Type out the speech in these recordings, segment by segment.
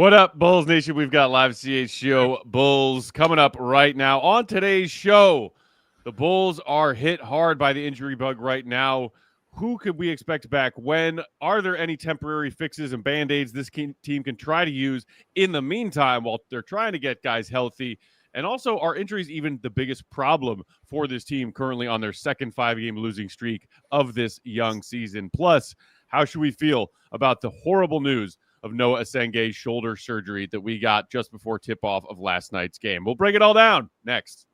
What up, Bulls Nation? We've got live CHGO Bulls coming up right now. On today's show, the Bulls are hit hard by the injury bug right now. Who could we expect back when? Are there any temporary fixes and Band-Aids this team can try to use in the meantime while they're trying to get guys healthy? And also, are injuries even the biggest problem for this team currently on their second 5-game losing streak of this young season? Plus, how should we feel about the horrible news of Noa Essenge's shoulder surgery that we got just before tip-off of last night's game? We'll break it all down next.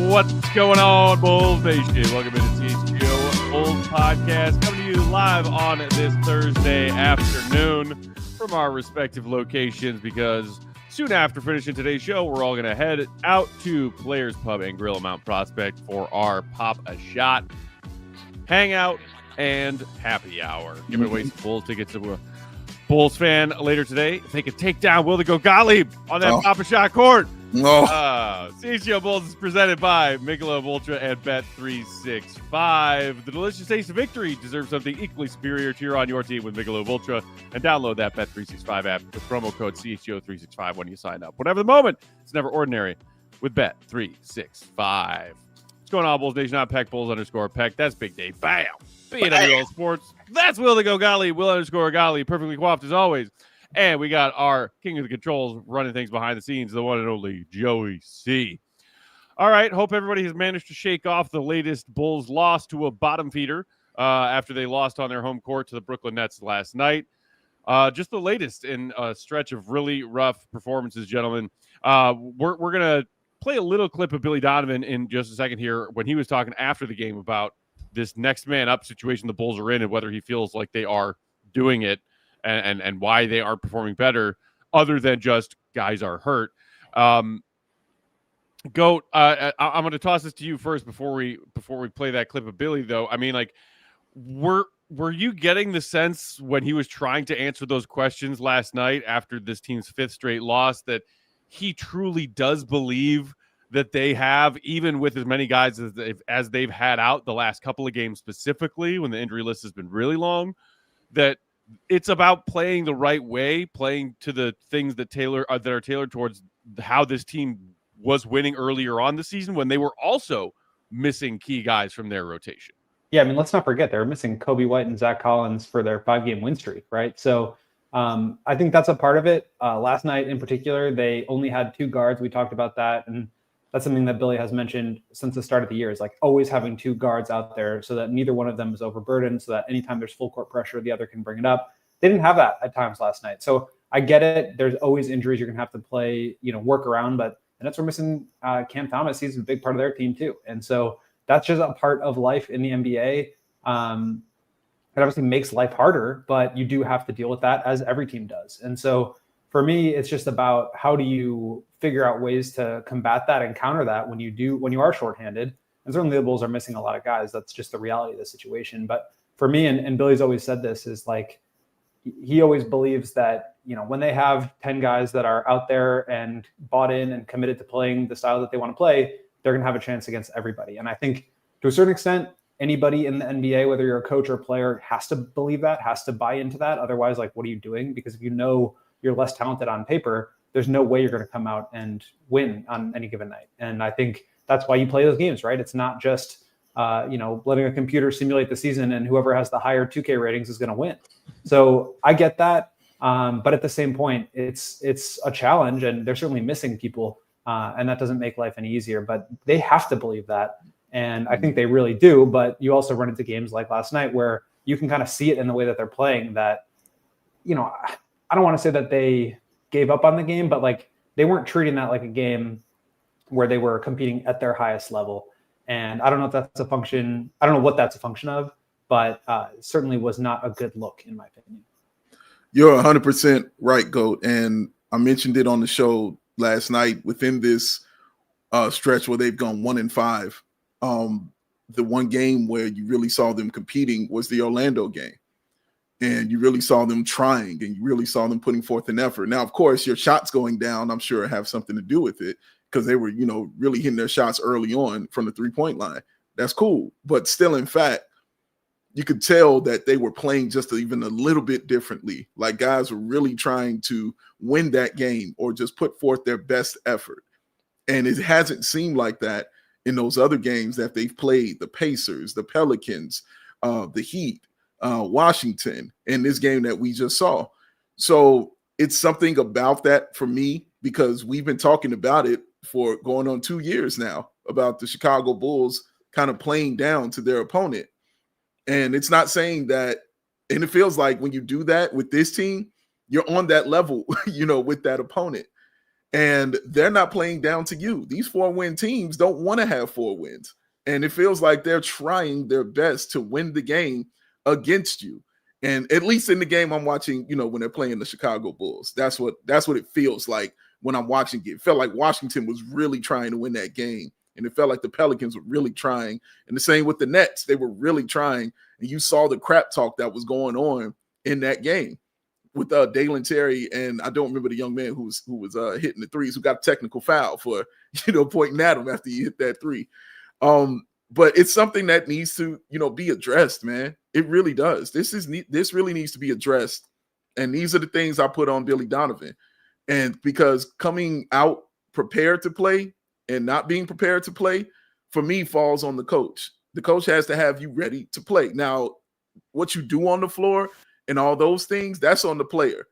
What's going on, Bulls Nation? Welcome to the CHGO Bulls podcast, coming to you live on this Thursday afternoon from our respective locations, because soon after finishing today's show, we're all going to head out to Players Pub and Grill Mount Prospect for our Pop a Shot hangout and happy hour. Giving away some Bulls tickets to a Bulls fan later today. If they could take down Will Gottlieb on that Pop a Shot court. No. CHGO Bulls is presented by Michelob Ultra and Bet365. The delicious taste of victory deserves something equally superior. Cheer on your team with Michelob Ultra and download that Bet365 app with promo code CHGO365 when you sign up. Whatever the moment, it's never ordinary with Bet365. What's going on, Bulls Nation? I'm Peck, Bulls _ Peck. That's Big Dave. Bam! BWL Sports. That's Will Gottlieb. Will _ Gottlieb. Perfectly coiffed as always. And we got our king of the controls running things behind the scenes, the one and only Joey C. All right, hope everybody has managed to shake off the latest Bulls loss to a bottom feeder after they lost on their home court to the Brooklyn Nets last night. Just the latest in a stretch of really rough performances, gentlemen. We're going to play a little clip of Billy Donovan in just a second here when he was talking after the game about this next man up situation the Bulls are in and whether he feels like they are doing it. And why they are performing better, other than just guys are hurt. Goat, I'm going to toss this to you first before we play that clip of Billy, though. I mean, like, were you getting the sense when he was trying to answer those questions last night after this team's fifth straight loss that he truly does believe that they have, even with as many guys as they've had out the last couple of games, specifically when the injury list has been really long, that it's about playing the right way, playing to the things that are tailored towards how this team was winning earlier on the season when they were also missing key guys from their rotation. Yeah, I mean, let's not forget they were missing Coby White and Zach Collins for their 5-game win streak, right? So I think that's a part of it. Last night in particular, they only had 2 guards. We talked about that, and that's something that Billy has mentioned since the start of the year, is like always having 2 guards out there so that neither one of them is overburdened, so that anytime there's full court pressure, the other can bring it up. They didn't have that at times last night. So I get it. There's always injuries you're going to have to play, work around, but the Nets were missing Cam Thomas. He's a big part of their team too. And so that's just a part of life in the NBA. It obviously makes life harder, but you do have to deal with that, as every team does. And so for me, it's just about how do you figure out ways to combat that and counter that when you are shorthanded. And certainly the Bulls are missing a lot of guys. That's just the reality of the situation. But for me, and Billy's always said this, is like, he always believes that, when they have 10 guys that are out there and bought in and committed to playing the style that they want to play, they're going to have a chance against everybody. And I think to a certain extent, anybody in the NBA, whether you're a coach or a player, has to believe that, has to buy into that. Otherwise, like, what are you doing? Because if you're less talented on paper, there's no way you're going to come out and win on any given night. And I think that's why you play those games, right? It's not just, letting a computer simulate the season and whoever has the higher 2K ratings is going to win. So I get that. But at the same point, it's a challenge, and they're certainly missing people. And that doesn't make life any easier, but they have to believe that. And I think they really do. But you also run into games like last night where you can kind of see it in the way that they're playing that, I don't want to say that they gave up on the game, but like they weren't treating that like a game where they were competing at their highest level. And I don't know if that's a function. I don't know what that's a function of, but certainly was not a good look, in my opinion. You're 100% right, Goat. And I mentioned it on the show last night. Within this stretch where they've gone 1-5, the one game where you really saw them competing was the Orlando game. And you really saw them trying, and you really saw them putting forth an effort. Now, of course, your shots going down, I'm sure, have something to do with it, because they were, really hitting their shots early on from the three-point line. That's cool. But still, in fact, you could tell that they were playing just even a little bit differently. Like, guys were really trying to win that game or just put forth their best effort. And it hasn't seemed like that in those other games that they've played, the Pacers, the Pelicans, the Heat, Washington, and this game that we just saw. So it's something about that for me, because we've been talking about it for going on 2 years now, about the Chicago Bulls kind of playing down to their opponent. And it's not saying that, and it feels like when you do that with this team, you're on that level, with that opponent. And they're not playing down to you. These 4-win teams don't want to have 4 wins. And it feels like they're trying their best to win the game against you. And at least in the game I'm watching, when they're playing the Chicago Bulls, that's what it feels like when I'm watching it. It felt like Washington was really trying to win that game. And it felt like the Pelicans were really trying. And the same with the Nets. They were really trying. And you saw the crap talk that was going on in that game with Dalen Terry, and I don't remember the young man who was hitting the threes, who got a technical foul for pointing at him after he hit that three. But it's something that needs to be addressed, man. It really does. This really needs to be addressed, and these are the things I put on Billy Donovan. And because coming out prepared to play and not being prepared to play, for me, falls on the coach. The coach has to have you ready to play. Now, what you do on the floor and all those things, that's on the player,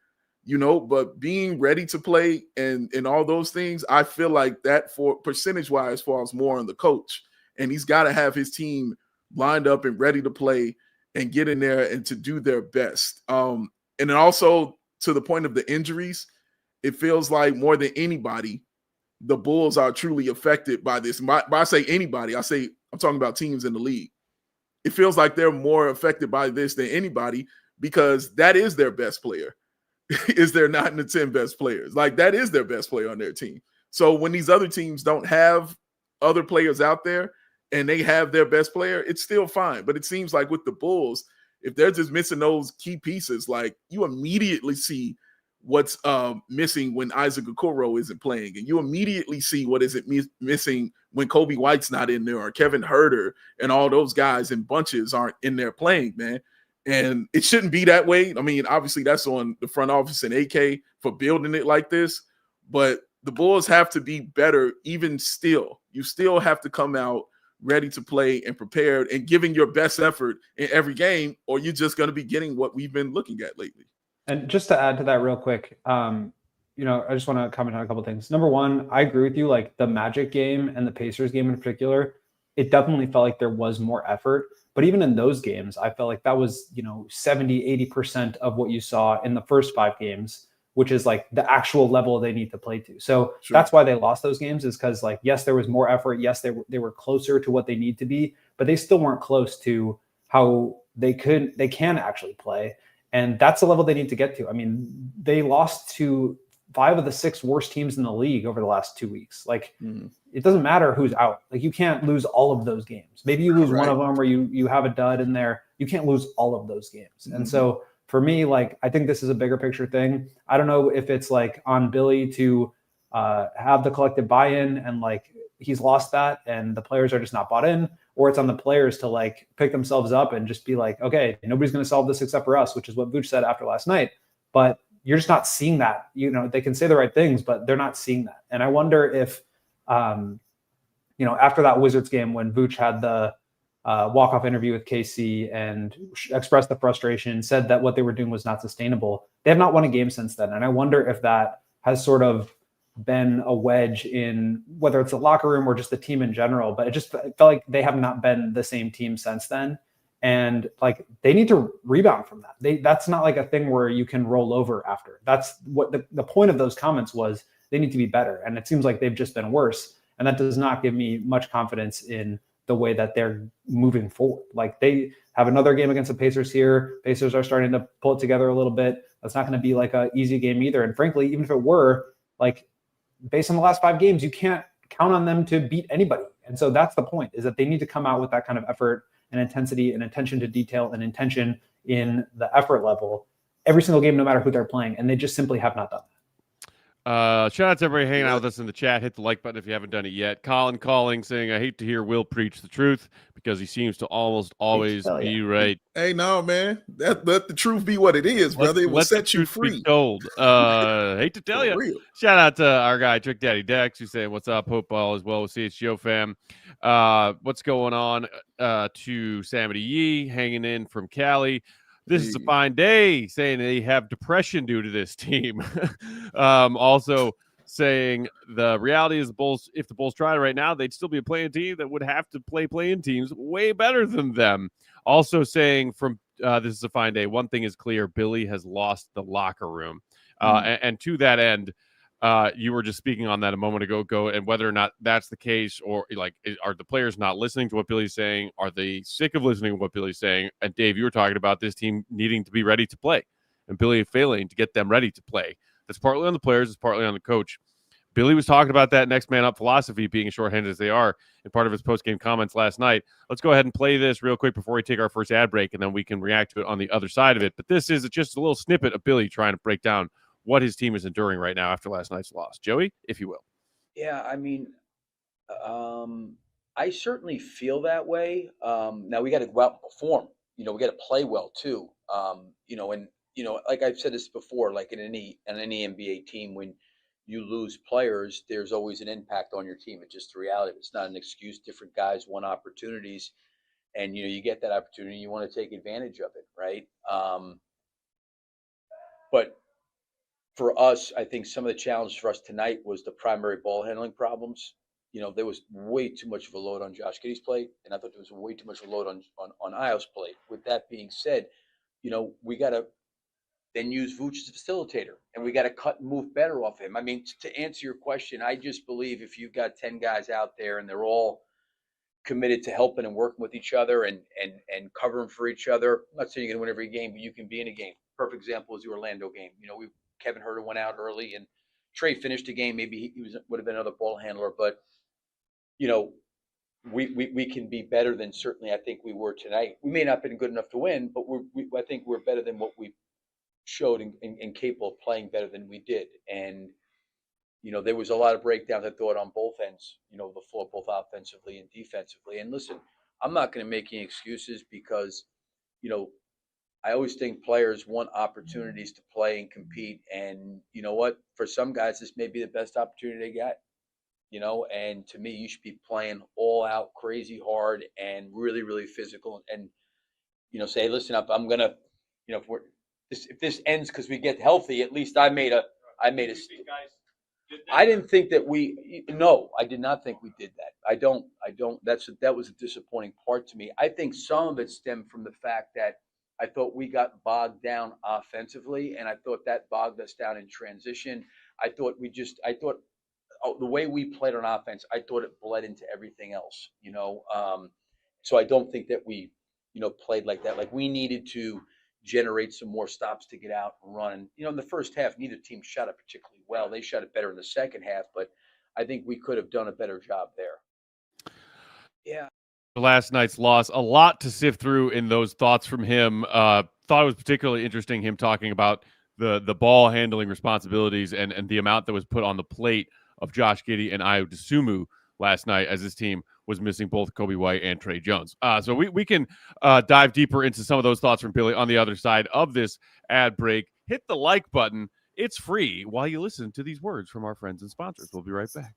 but being ready to play and all those things, I feel like that, for percentage-wise, falls more on the coach. And he's got to have his team lined up and ready to play and get in there and to do their best. And then also, to the point of the injuries, it feels like more than anybody, the Bulls are truly affected by this. By I say anybody, I'm talking about teams in the league. It feels like they're more affected by this than anybody, because that is their best player. Is there not in the 10 best players? Like, that is their best player on their team. So when these other teams don't have other players out there and they have their best player, it's still fine. But it seems like with the Bulls, if they're just missing those key pieces, like, you immediately see what's missing when Isaac Okoro isn't playing. And you immediately see what isn't missing when Coby White's not in there, or Kevin Huerter and all those guys in bunches aren't in there playing, man. And it shouldn't be that way. I mean, obviously that's on the front office and AK for building it like this, but the Bulls have to be better. Even still, you still have to come out ready to play and prepared and giving your best effort in every game, or you're just going to be getting what we've been looking at lately. And just to add to that real quick, I just want to comment on a couple of things. Number one, I agree with you. Like, the Magic game and the Pacers game in particular, it definitely felt like there was more effort. But even in those games, I felt like that was, 70, 80% of what you saw in the first 5 games, which is like the actual level they need to play to. So sure. That's why they lost those games, is because, like, yes, there was more effort. Yes, they were closer to what they need to be, but they still weren't close to how they can actually play. And that's the level they need to get to. I mean, they lost to 5 of the 6 worst teams in the league over the last 2 weeks. Like, It doesn't matter who's out. Like, you can't lose all of those games. Maybe you lose one of them, or you have a dud in there. You can't lose all of those games. And so for me, like, I think this is a bigger picture thing. I don't know if it's like on Billy to have the collective buy-in, and like he's lost that and the players are just not bought in, or it's on the players to like pick themselves up and just be like, okay, nobody's going to solve this except for us, which is what Vooch said after last night. But you're just not seeing that. They can say the right things, but they're not seeing that. And I wonder if, after that Wizards game, when Vooch had the walk-off interview with KC and expressed the frustration, said that what they were doing was not sustainable, they have not won a game since then. And I wonder if that has sort of been a wedge in whether it's the locker room or just the team in general, but it just felt like they have not been the same team since then. And like, they need to rebound from that. That's not like a thing where you can roll over after. That's what the point of those comments was. They need to be better. And it seems like they've just been worse. And that does not give me much confidence in the way that they're moving forward. Like, they have another game against the Pacers here. Pacers are starting to pull it together a little bit. That's not going to be like an easy game either. And frankly, even if it were, like, based on the last 5 games, you can't count on them to beat anybody. And so that's the point, is that they need to come out with that kind of effort and intensity and attention to detail and intention in the effort level every single game, no matter who they're playing. And they just simply have not done that. Shout out to everybody hanging out with us in the chat. Hit the like button if you haven't done it yet. Colin calling, saying, I hate to hear Will preach the truth because he seems to almost always be right. Hey, no, man. Let the truth be what it is, brother. It will set you free. Told. Hate to tell you. Real. Shout out to our guy, Trick Daddy Dex, who's saying, what's up? Hope all is well with CHGO fam. What's going on to Samity Yee, hanging in from Cali. This is a fine day, saying they have depression due to this team. Also saying the reality is the Bulls, if the Bulls tried right now, they'd still be a play-in team that would have to play play-in teams way better than them. Also saying from this is a fine day, one thing is clear, Billy has lost the locker room. And to that end, you were just speaking on that a moment ago, and whether or not that's the case, or like, are the players not listening to what Billy's saying? Are they sick of listening to what Billy's saying? And Dave, you were talking about this team needing to be ready to play and Billy failing to get them ready to play. That's partly on the players, it's partly on the coach. Billy was talking about that next man up philosophy being as shorthanded as they are in part of his post-game comments last night. Let's go ahead and play this real quick before we take our first ad break, and then we can react to it on the other side of it. But this is just a little snippet of Billy trying to break down what his team is enduring right now after last night's loss. Joey, if you will. Yeah, I mean, I certainly feel that way. Now we got to go out and perform. We got to play well too. Like I've said this before, like in any NBA team, when you lose players, there's always an impact on your team. It's just the reality. It's not an excuse. Different guys want opportunities, and you get that opportunity. You want to take advantage of it, right? But for us, I think some of the challenge for us tonight was the primary ball handling problems. There was way too much of a load on Josh Giddey's plate, and I thought there was way too much of a load on Ayo's plate. With that being said, we got to then use Vooch as a facilitator, and we got to cut and move better off him. I mean, to answer your question, I just believe if you've got 10 guys out there and they're all committed to helping and working with each other and covering for each other, I'm not saying you're going to win every game, but you can be in a game. Perfect example is the Orlando game. Kevin Huerter went out early, and Trey finished the game. Maybe he would have been another ball handler, but we can be better than certainly I think we were tonight. We may not have been good enough to win, but I think we're better than what we showed and capable of playing better than we did. And there was a lot of breakdowns, I thought, on both ends, the floor, both offensively and defensively. And listen, I'm not going to make any excuses because I always think players want opportunities to play and compete. And you know what? For some guys, this may be the best opportunity they got. And to me, you should be playing all out, crazy hard, and really, really physical. And say, hey, listen up, I'm gonna, if this ends because we get healthy, at least I made a. I didn't think that I did not think we did that. I don't. That was a disappointing part to me. I think some of it stemmed from the fact that I thought we got bogged down offensively, and I thought that bogged us down in transition. I thought the way we played on offense, I thought it bled into everything else, So I don't think that we, played like that. Like we needed to generate some more stops to get out and run. And, in the first half, neither team shot it particularly well. They shot it better in the second half, but I think we could have done a better job there. Yeah. Last night's loss, a lot to sift through in those thoughts from him. Thought it was particularly interesting him talking about the ball handling responsibilities and the amount that was put on the plate of Josh Giddey and Ayo Dosunmu last night as his team was missing both Coby White and Trey Jones. So we can dive deeper into some of those thoughts from Billy on the other side of this ad break. Hit the like button. It's free while you listen to these words from our friends and sponsors. We'll be right back.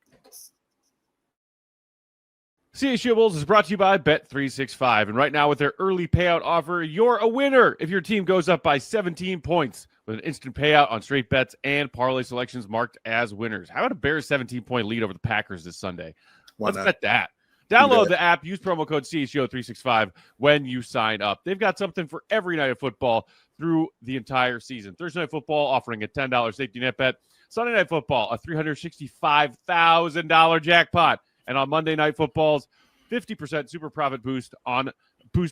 CHGO Bulls is brought to you by Bet365. And right now with their early payout offer, you're a winner if your team goes up by 17 points with an instant payout on straight bets and parlay selections marked as winners. How about a Bears 17-point lead over the Packers this Sunday? Let's bet that. Download the app. Use promo code CHGO365 when you sign up. They've got something for every night of football through the entire season. Thursday Night Football offering a $10 safety net bet. Sunday Night Football, a $365,000 jackpot. And on Monday Night Footballs, 50% super profit boost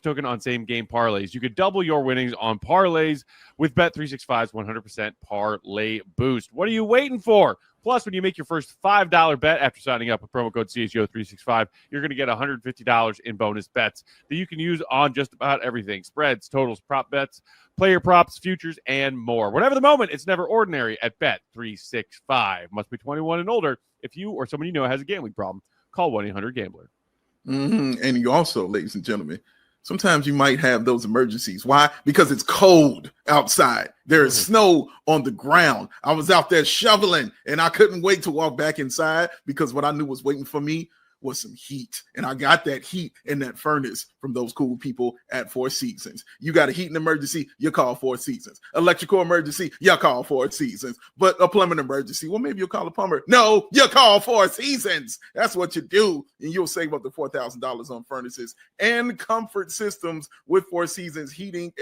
token on same game parlays. You could double your winnings on parlays with Bet365's 100% parlay boost. What are you waiting for? Plus, when you make your first $5 bet after signing up with promo code CHGO365, you're going to get $150 in bonus bets that you can use on just about everything: spreads, totals, prop bets, player props, futures, and more. Whatever the moment, it's never ordinary at Bet365. Must be 21 and older. If you or someone you know has a gambling problem, call 1-800-GAMBLER. And you also, ladies and gentlemen, sometimes you might have those emergencies. Why? Because it's cold outside. There is snow on the ground. I was out there shoveling, and I couldn't wait to walk back inside because what I knew was waiting for me was some heat. And I got that heat in that furnace from those cool people at Four Seasons. You got a heating emergency, you call Four Seasons. Electrical emergency, you call Four Seasons. But a plumbing emergency, well, maybe you'll call a plumber. No, you call Four Seasons. That's what you do. And you'll save up to $4,000 on furnaces and comfort systems with Four Seasons heating,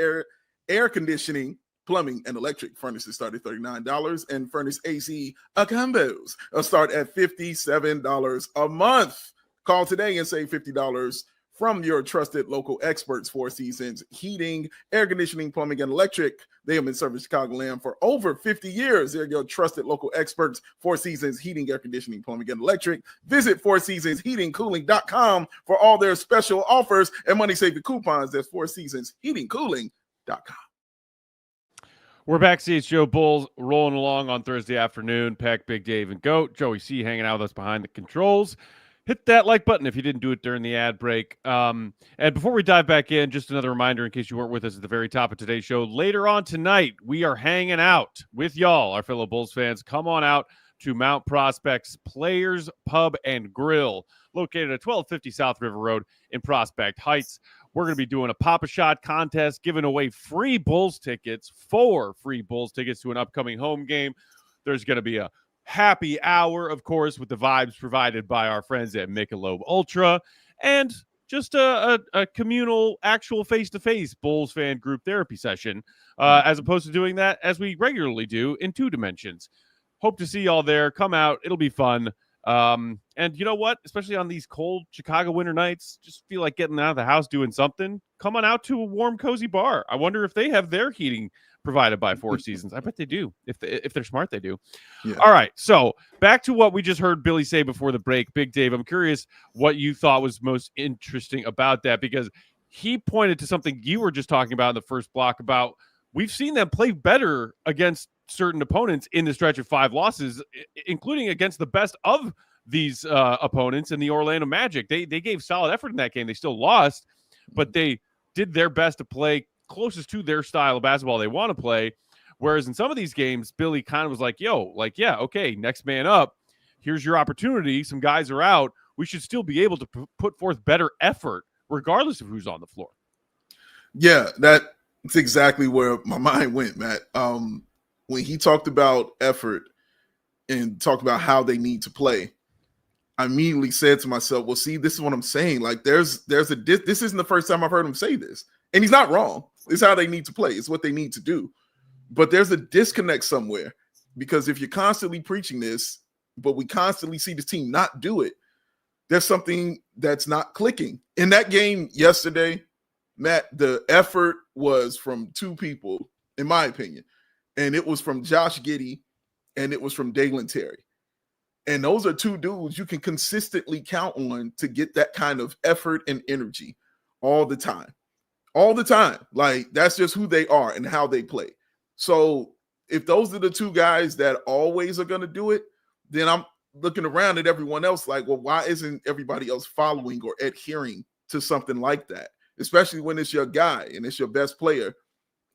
air conditioning, plumbing, and electric. Furnaces start at $39, and furnace AC combos start at $57 a month. Call today and save $50 from your trusted local experts. Four Seasons Heating, Air Conditioning, Plumbing, and Electric. They have been serving Chicagoland for over 50 years. They're your trusted local experts. Four Seasons Heating, Air Conditioning, Plumbing, and Electric. Visit fourseasonsheatingcooling.com for all their special offers and money-saving coupons. That's fourseasonsheatingcooling.com. We're back, CHGO Bulls, rolling along on Thursday afternoon. Peck, Big Dave, and Goat. Joey C hanging out with us behind the controls. Hit that like button if you didn't do it during the ad break. And before we dive back in, just another reminder in case you weren't with us at the very top of today's show. Later on tonight, we are hanging out with y'all, our fellow Bulls fans. Come on out to Mount Prospect's Players Pub and Grill, located at 1250 South River Road in Prospect Heights. We're going to be doing a Pop-A-Shot contest, giving away free Bulls tickets, 4 free Bulls tickets to an upcoming home game. There's going to be a happy hour, of course, with the vibes provided by our friends at Michelob Ultra, and just a communal, actual face-to-face Bulls fan group therapy session, as opposed to doing that as we regularly do in 2 dimensions. Hope to see y'all there. Come out. It'll be fun. And you know what? Especially on these cold Chicago winter nights, just feel like getting out of the house doing something. Come on out to a warm, cozy bar. I wonder if they have their heating provided by Four Seasons. I bet they do. If they're smart, they do. Yeah. All right. So back to what we just heard Billy say before the break. Big Dave, I'm curious what you thought was most interesting about that, because he pointed to something you were just talking about in the first block about we've seen them play better against certain opponents in the stretch of 5 losses, including against the best of these opponents in the Orlando Magic. They gave solid effort in that game. They still lost, but they did their best to play closest to their style of basketball they want to play. Whereas in some of these games, Billy kind of was like, yo, like, yeah, okay, next man up. Here's your opportunity. Some guys are out. We should still be able to put forth better effort regardless of who's on the floor. Yeah, that's exactly where my mind went, Matt. When he talked about effort and talked about how they need to play, I immediately said to myself, well, see, this is what I'm saying. Like this isn't the first time I've heard him say this. And he's not wrong. It's how they need to play. It's what they need to do. But there's a disconnect somewhere, because if you're constantly preaching this, but we constantly see the team not do it, there's something that's not clicking. In that game yesterday, Matt, the effort was from 2 people, in my opinion. And it was from Josh Giddey and it was from Dalen Terry. And those are 2 dudes you can consistently count on to get that kind of effort and energy all the time. All the time. Like, that's just who they are and how they play. So if those are the 2 guys that always are going to do it, then I'm looking around at everyone else like, well, why isn't everybody else following or adhering to something like that? Especially when it's your guy and it's your best player.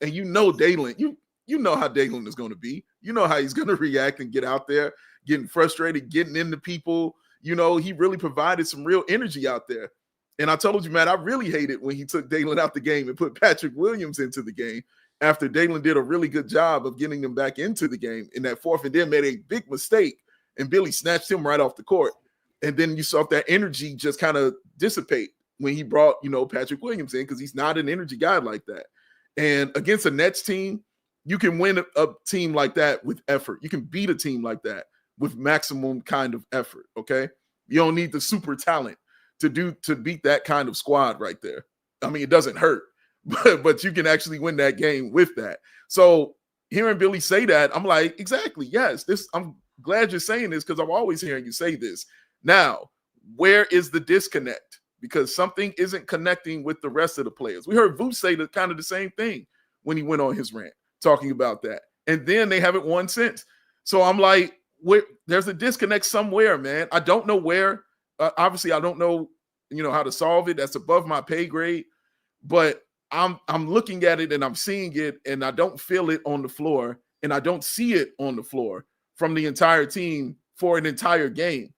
And you know Dalen, you know how Dalen is going to be. You know how he's going to react and get out there, getting frustrated, getting into people. You know, he really provided some real energy out there. And I told you, man, I really hated when he took Dalen out the game and put Patrick Williams into the game after Dalen did a really good job of getting them back into the game in that 4th, and then made a big mistake, and Billy snatched him right off the court. And then you saw that energy just kind of dissipate when he brought, Patrick Williams in, because he's not an energy guy like that. And against a Nets team, you can win a team like that with effort. You can beat a team like that with maximum kind of effort, okay? You don't need the super talent to beat that kind of squad right there. I mean, it doesn't hurt, but you can actually win that game with that. So hearing Billy say that, I'm like, exactly, yes. I'm glad you're saying this because I'm always hearing you say this. Now, where is the disconnect? Because something isn't connecting with the rest of the players. We heard Vooch say kind of the same thing when he went on his rant talking about that. And then they haven't won since. So I'm like, there's a disconnect somewhere, man. I don't know where. Obviously, I don't know, how to solve it. That's above my pay grade. But I'm looking at it and I'm seeing it, and I don't feel it on the floor, and I don't see it on the floor from the entire team for an entire game.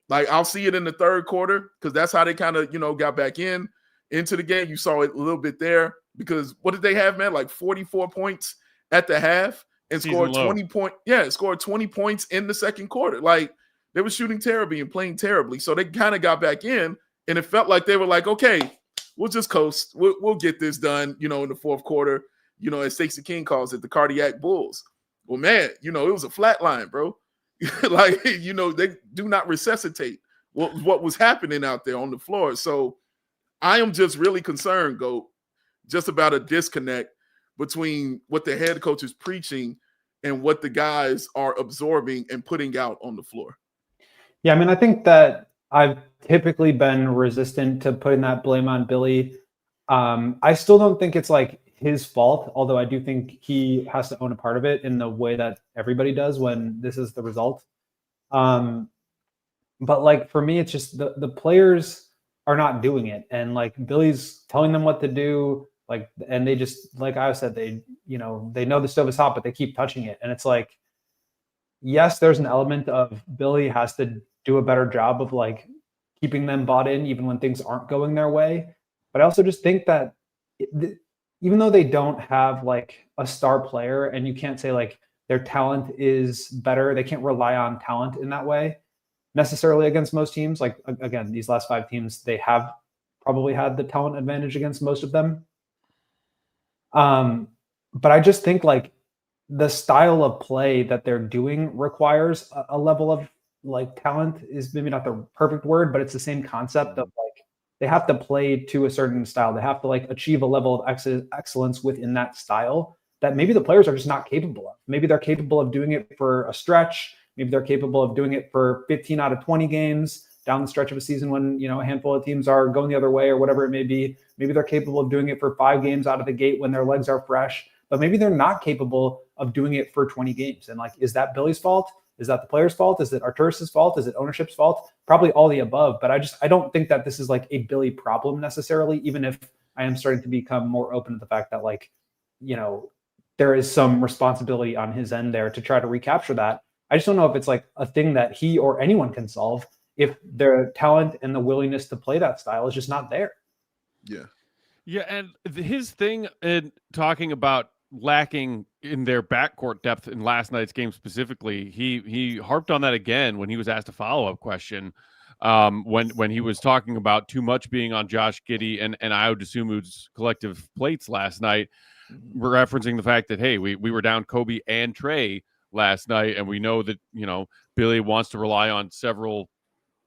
Like, I'll see it in the third quarter because that's how they kind of, got back into the game. You saw it a little bit there because what did they have, man? Like 44 points at the half and scored 20 points. Yeah, scored 20 points in the second quarter. Like, they were shooting terribly and playing terribly. So they kind of got back in, and it felt like they were like, okay, we'll just coast. We'll get this done, in the fourth quarter, as Stacey King calls it, the cardiac Bulls. Well, man, it was a flat line, bro. Like, they do not resuscitate what was happening out there on the floor. So I am just really concerned, just about a disconnect between what the head coach is preaching and what the guys are absorbing and putting out on the floor. Yeah, I mean, I think that I've typically been resistant to putting that blame on Billy. I still don't think it's like his fault, although I do think he has to own a part of it in the way that everybody does when this is the result. But like, for me, it's just the players are not doing it. And like, Billy's telling them what to do. Like, and they just, like I said, they know the stove is hot, but they keep touching it. And it's like, yes, there's an element of Billy has to do a better job of like keeping them bought in, even when things aren't going their way. But I also just think that even though they don't have like a star player, and you can't say like their talent is better, they can't rely on talent in that way necessarily against most teams. Like, again, these last 5 teams, they have probably had the talent advantage against most of them. But I just think like the style of play that they're doing requires a level of like talent is maybe not the perfect word, but it's the same concept of like, they have to play to a certain style. They have to like achieve a level of excellence within that style that maybe the players are just not capable of. Maybe they're capable of doing it for a stretch. Maybe they're capable of doing it for 15 out of 20 games down the stretch of a season when, a handful of teams are going the other way or whatever it may be. Maybe they're capable of doing it for 5 games out of the gate when their legs are fresh, but maybe they're not capable of doing it for 20 games. And like, is that Billy's fault? Is that the player's fault? Is it Arturas's fault? Is it ownership's fault? Probably all the above. But I don't think that this is like a Billy problem necessarily, even if I am starting to become more open to the fact that like, there is some responsibility on his end there to try to recapture that. I just don't know if it's like a thing that he or anyone can solve if their talent and the willingness to play that style is just not there. Yeah. Yeah, and his thing in talking about lacking in their backcourt depth in last night's game specifically, he harped on that again when he was asked a follow-up question when he was talking about too much being on Josh Giddey and Ayo Dosunmu's collective plates last night, referencing the fact that, hey, we were down Coby and Trey last night, and we know that, Billy wants to rely on several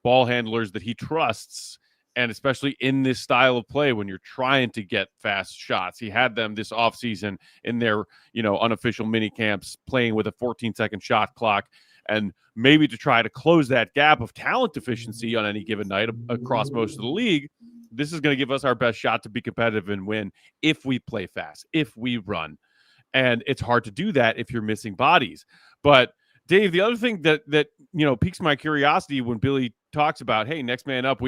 ball handlers that he trusts. And especially in this style of play, when you're trying to get fast shots, he had them this offseason in their, unofficial mini camps playing with a 14-second shot clock. And maybe to try to close that gap of talent deficiency on any given night across most of the league, this is going to give us our best shot to be competitive and win if we play fast, if we run. And it's hard to do that if you're missing bodies. But Dave, the other thing that piques my curiosity when Billy talks about, hey, next man up,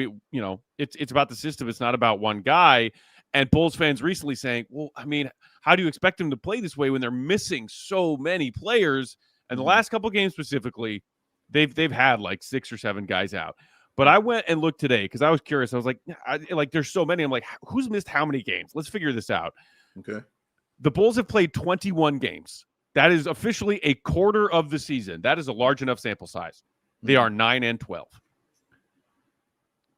it's about the system. It's not about one guy. And Bulls fans recently saying, well, I mean, how do you expect them to play this way when they're missing so many players? And the last couple of games specifically, they've had like 6 or 7 guys out. But I went and looked today because I was curious. I was like, there's so many. I'm like, who's missed how many games? Let's figure this out. Okay. The Bulls have played 21 games. That is officially a quarter of the season. That is a large enough sample size. They are 9-12.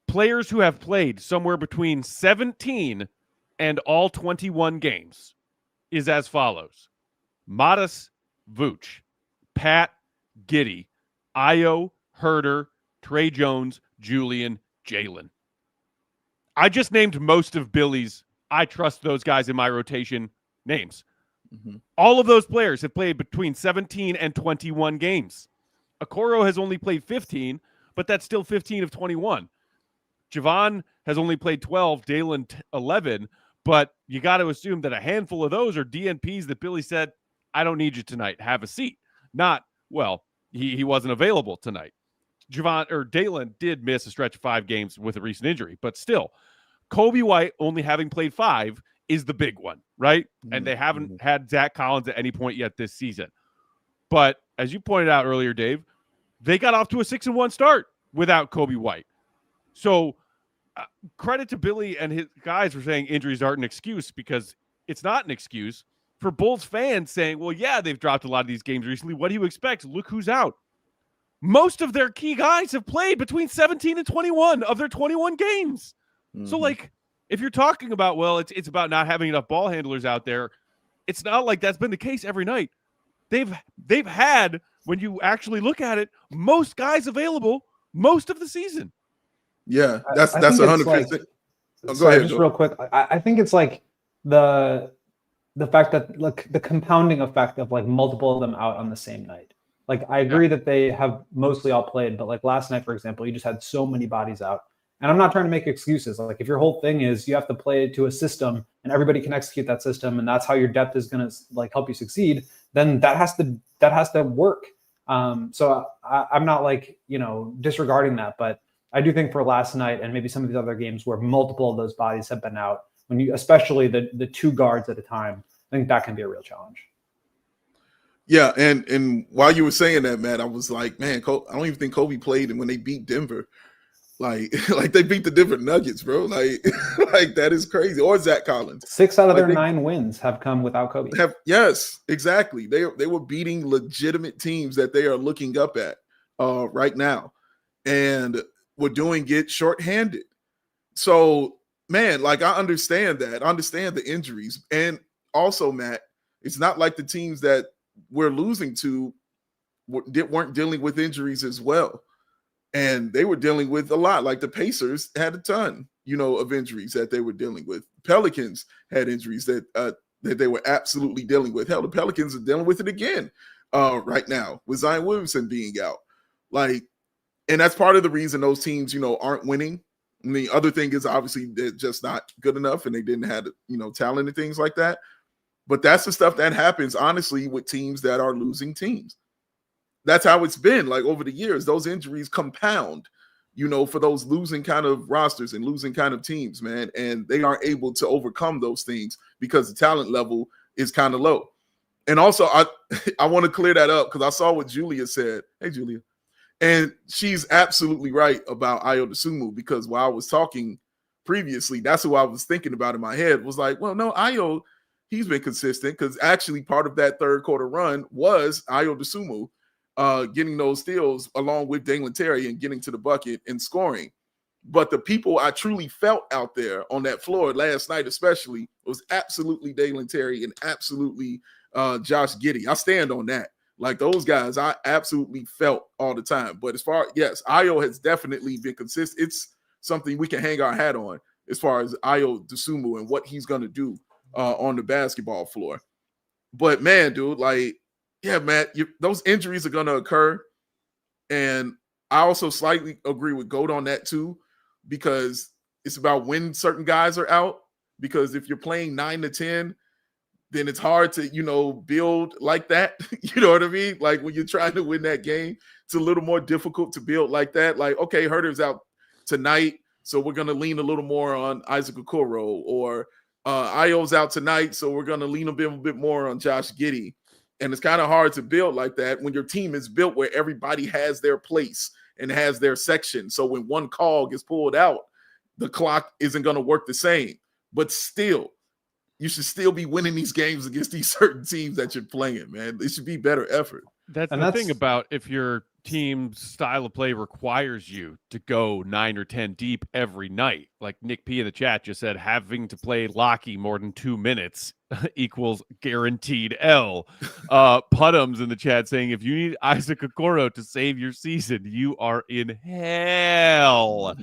Players who have played somewhere between 17 and all 21 games is as follows: Modest, Vooch, Pat, Giddey, Ayo, Herter, Trey Jones, Julian, Jalen. I just named most of Billy's I trust those guys in my rotation names. Mm-hmm. All of those players have played between 17 and 21 games. Okoro has only played 15, but that's still 15 of 21. Javon has only played 12, Dalen 11, but you got to assume that a handful of those are DNPs that Billy said, I don't need you tonight. Have a seat. Not, well, he wasn't available tonight. Javon or Dalen did miss a stretch of 5 games with a recent injury, but still, Coby White only having played 5 is the big one, right? Mm-hmm. And they haven't had Zach Collins at any point yet this season. But as you pointed out earlier, Dave, they got off to a 6-1 start without Coby White. So credit to Billy and his guys for saying injuries aren't an excuse, because it's not an excuse for Bulls fans saying, well, yeah, they've dropped a lot of these games recently. What do you expect? Look who's out. Most of their key guys have played between 17 and 21 of their 21 games. Mm-hmm. So, like, if you're talking about, well, it's about not having enough ball handlers out there, it's not like that's been the case every night. They've had, when you actually look at it, most guys available most of the season. Yeah, that's 100%. Like, go ahead, just real quick. I think it's like the fact that, look, the compounding effect of like multiple of them out on the same night. Like, I agree that they have mostly all played, but like last night, for example, you just had so many bodies out. And I'm not trying to make excuses. Like, if your whole thing is you have to play to a system and everybody can execute that system, and that's how your depth is going to like help you succeed, then that has to work. So I'm not like, disregarding that, but I do think for last night and maybe some of these other games where multiple of those bodies have been out, when you, especially the 2 guards at a time, I think that can be a real challenge. Yeah, and while you were saying that, Matt, I was like, man, I don't even think Coby played when they beat Denver. Like they beat the Denver Nuggets, bro. Like that is crazy. Or Zach Collins. 6 out of their 9 wins have come without Coby. Yes, exactly. They were beating legitimate teams that they are looking up at right now, and we're doing it shorthanded. So, man, like, I understand that. I understand the injuries, and also, Matt, it's not like the teams that we're losing to weren't dealing with injuries as well. And they were dealing with a lot. Like the Pacers had a ton, of injuries that they were dealing with. Pelicans had injuries that they were absolutely dealing with. Hell, the Pelicans are dealing with it again right now with Zion Williamson being out. Like, and that's part of the reason those teams, aren't winning. And the other thing is obviously they're just not good enough, and they didn't have, talent and things like that. But that's the stuff that happens, honestly, with teams that are losing teams. That's how it's been, like, over the years. Those injuries compound, for those losing kind of rosters and losing kind of teams, man. And they aren't able to overcome those things because the talent level is kind of low. And also, I want to clear that up because I saw what Julia said. Hey, Julia. And she's absolutely right about Ayo Dosunmu, because while I was talking previously, that's who I was thinking about in my head, was like, well, no, Ayo, he's been consistent, because actually part of that third quarter run was Ayo Dosunmu getting those steals along with Dalen Terry and getting to the bucket and scoring. But the people I truly felt out there on that floor last night, especially, was absolutely Dalen Terry and absolutely Josh Giddey. I stand on that. Like, those guys, I absolutely felt all the time. But as far, yes, Ayo has definitely been consistent. It's something we can hang our hat on as far as Ayo Dosunmu and what he's going to do on the basketball floor. But, man, dude, like, yeah, Matt, those injuries are going to occur. And I also slightly agree with Goat on that too, because it's about when certain guys are out. Because if you're playing 9 to 10, then it's hard to, build like that. You know what I mean? Like, when you're trying to win that game, it's a little more difficult to build like that. Like, okay, Herter's out tonight, so we're going to lean a little more on Isaac Okoro, or Ayo's out tonight, so we're going to lean a bit more on Josh Giddey. And it's kind of hard to build like that when your team is built where everybody has their place and has their section. So when one call gets pulled out, the clock isn't going to work the same. But still, you should still be winning these games against these certain teams that you're playing, man. It should be better effort. That's the thing about if your team's style of play requires you to go 9 or 10 deep every night. Like Nick P in the chat just said, having to play Locky more than 2 minutes equals guaranteed L. Putums in the chat saying, if you need Isaac Okoro to save your season, you are in hell.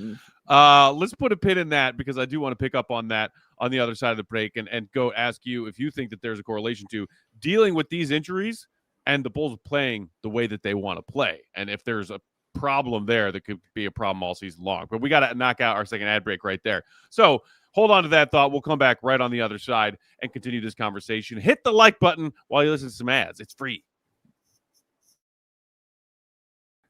Let's put a pin in that because I do want to pick up on that on the other side of the break and go ask you if you think that there's a correlation to dealing with these injuries and the Bulls playing the way that they want to play. And if there's a problem there, that could be a problem all season long. But we got to knock out our second ad break right there. So hold on to that thought. We'll come back right on the other side and continue this conversation. Hit the like button while you listen to some ads. It's free.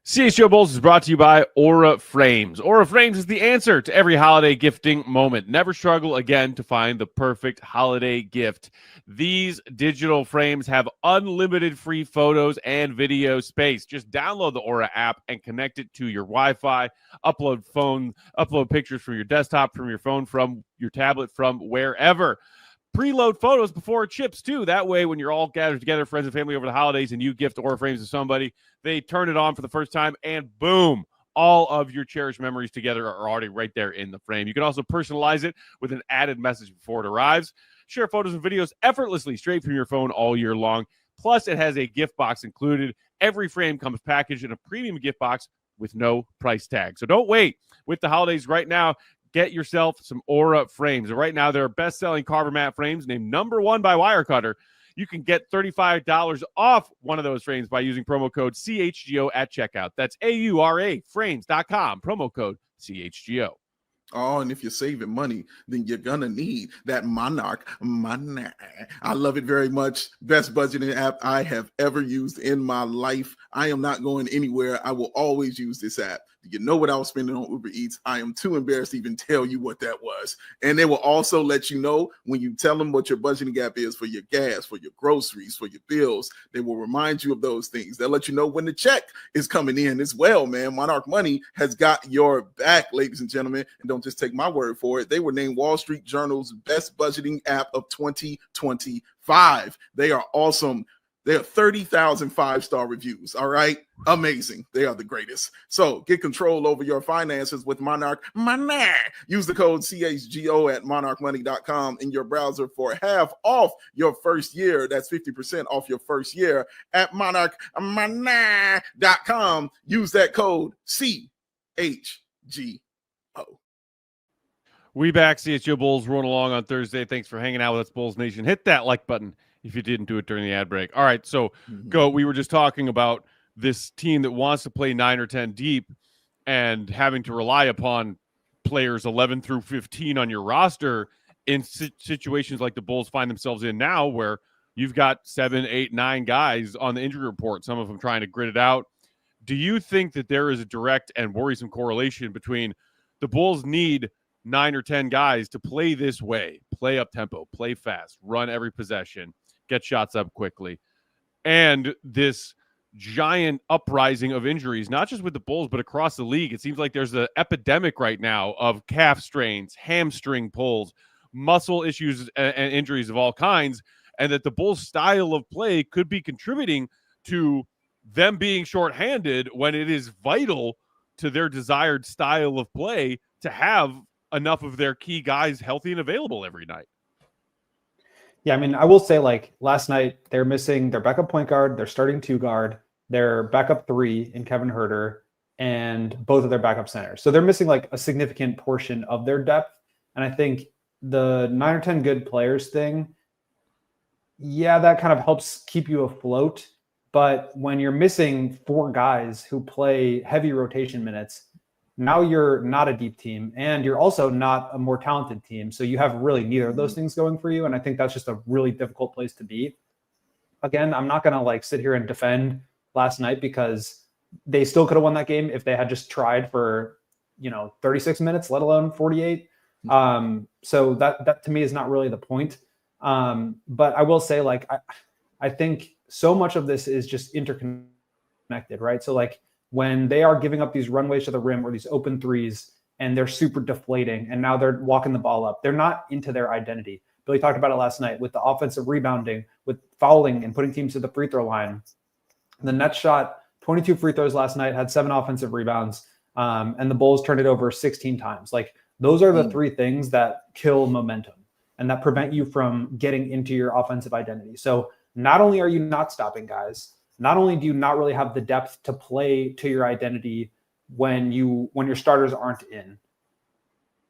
CHGO Bulls is brought to you by Aura Frames. Aura Frames is the answer to every holiday gifting moment. Never struggle again to find the perfect holiday gift. These digital frames have unlimited free photos and video space. Just download the Aura app and connect it to your Wi-Fi. Upload pictures from your desktop, from your phone, from your tablet, from wherever. Preload photos before it ships, too. That way, when you're all gathered together, friends and family over the holidays, and you gift Aura Frames to somebody, they turn it on for the first time, and boom, all of your cherished memories together are already right there in the frame. You can also personalize it with an added message before it arrives. Share photos and videos effortlessly straight from your phone all year long. Plus, it has a gift box included. Every frame comes packaged in a premium gift box with no price tag. So don't wait. With the holidays right now, get yourself some Aura Frames. And right now, they're best-selling Carver Mat frames named #1 by Wirecutter. You can get $35 off one of those frames by using promo code CHGO at checkout. That's AURA frames.com, promo code CHGO. Oh, and if you're saving money, then you're going to need that Monarch Money. I love it very much. Best budgeting app I have ever used in my life. I am not going anywhere. I will always use this app. You know what I was spending on Uber Eats? I am too embarrassed to even tell you what that was. And they will also let you know when you tell them what your budgeting gap is for your gas, for your groceries, for your bills. They will remind you of those things. They'll let you know when the check is coming in as well, man. Monarch Money has got your back, ladies and gentlemen. And don't just take my word for it. They were named Wall Street Journal's best budgeting app of 2025. They are awesome. They have 30,000 5-star reviews. All right. Amazing. They are the greatest. So get control over your finances with Monarch Money. Use the code CHGO at monarchmoney.com in your browser for half off your first year. That's 50% off your first year at monarchmoney.com. Use that code CHGO. We back. CHGO Bulls rolling along on Thursday. Thanks for hanging out with us, Bulls Nation. Hit that like button if you didn't do it during the ad break. All right, so go. We were just talking about this team that wants to play 9 or 10 deep and having to rely upon players 11 through 15 on your roster in situations like the Bulls find themselves in now, where you've got 7, 8, 9 guys on the injury report, some of them trying to grit it out. Do you think that there is a direct and worrisome correlation between the Bulls need 9 or 10 guys to play this way, play up tempo, play fast, run every possession, get shots up quickly, and this giant uprising of injuries, not just with the Bulls, but across the league? It seems like there's an epidemic right now of calf strains, hamstring pulls, muscle issues, and injuries of all kinds, and that the Bulls' style of play could be contributing to them being shorthanded when it is vital to their desired style of play to have enough of their key guys healthy and available every night. Yeah, I mean, I will say, like, last night they're missing their backup point guard, their starting 2 guard, their backup 3 in Kevin Huerter, and both of their backup centers. So they're missing like a significant portion of their depth. And I think the 9 or 10 good players thing, yeah, that kind of helps keep you afloat. But when you're missing 4 guys who play heavy rotation minutes, now you're not a deep team, and you're also not a more talented team. So you have really neither of those things going for you. And I think that's just a really difficult place to be. Again, I'm not going to like sit here and defend last night, because they still could have won that game if they had just tried for, 36 minutes, let alone 48. So that to me is not really the point. But I will say, like, I think so much of this is just interconnected, right? So like, when they are giving up these runways to the rim or these open threes and they're super deflating and now they're walking the ball up, they're not into their identity. Billy talked about it last night with the offensive rebounding, with fouling and putting teams to the free throw line. The Nets shot 22 free throws last night, had 7 offensive rebounds, and the Bulls turned it over 16 times. Like, those are the 3 things that kill momentum and that prevent you from getting into your offensive identity. So not only are you not stopping guys, not only do you not really have the depth to play to your identity when your starters aren't in,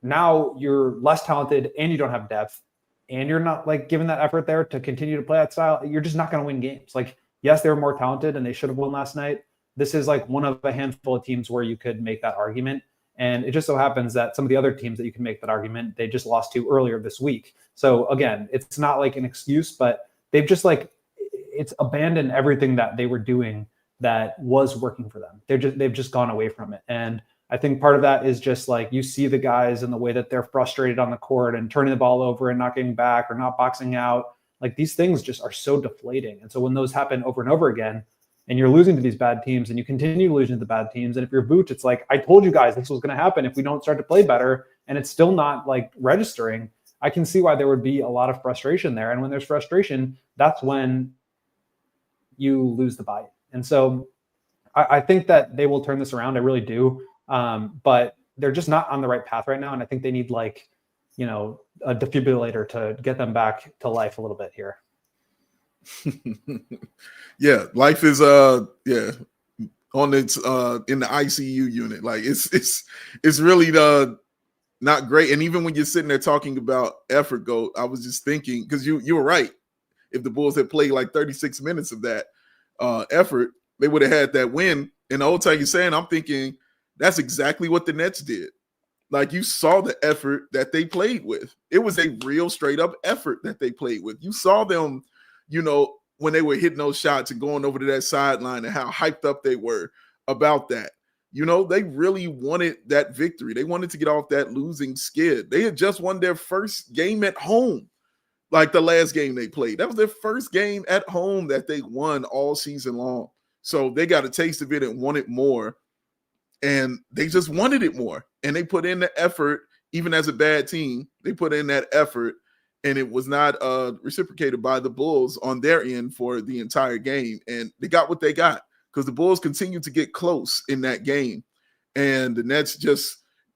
now you're less talented and you don't have depth and you're not like given that effort there to continue to play that style. You're just not going to win games. Like, yes, they were more talented and they should have won last night. This is like one of a handful of teams where you could make that argument. And it just so happens that some of the other teams that you can make that argument, they just lost to earlier this week. So again, it's not like an excuse, but they've just like, it's abandoned everything that they were doing that was working for them. They've just gone away from it. And I think part of that is just like, you see the guys and the way that they're frustrated on the court and turning the ball over and not getting back or not boxing out. Like, these things just are so deflating. And so when those happen over and over again, and you're losing to these bad teams and you continue losing to the bad teams, and if you're Vooch, it's like, I told you guys this was going to happen if we don't start to play better, and it's still not like registering. I can see why there would be a lot of frustration there. And when there's frustration, that's when you lose the bite. And so I think that they will turn this around. I really do. But they're just not on the right path right now. And I think they need like, you know, a defibrillator to get them back to life a little bit here. Yeah, life is on its in the ICU unit. Like, it's really not great. And even when you're sitting there talking about effort, I was just thinking, because you were right. If the Bulls had played like 36 minutes of that effort, they would have had that win. And the whole time you're saying, I'm thinking that's exactly what the Nets did. Like, you saw the effort that they played with. It was a real straight up effort that they played with. You saw them, you know, when they were hitting those shots and going over to that sideline and how hyped up they were about that. You know, they really wanted that victory. They wanted to get off that losing skid. They had just won their first game at home, like the last game they played. That was their first game at home that they won all season long. So they got a taste of it and wanted more. And they just wanted it more. And they put in the effort, even as a bad team. They put in that effort, and it was not reciprocated by the Bulls on their end for the entire game. And they got what they got, because the Bulls continued to get close in that game. And the Nets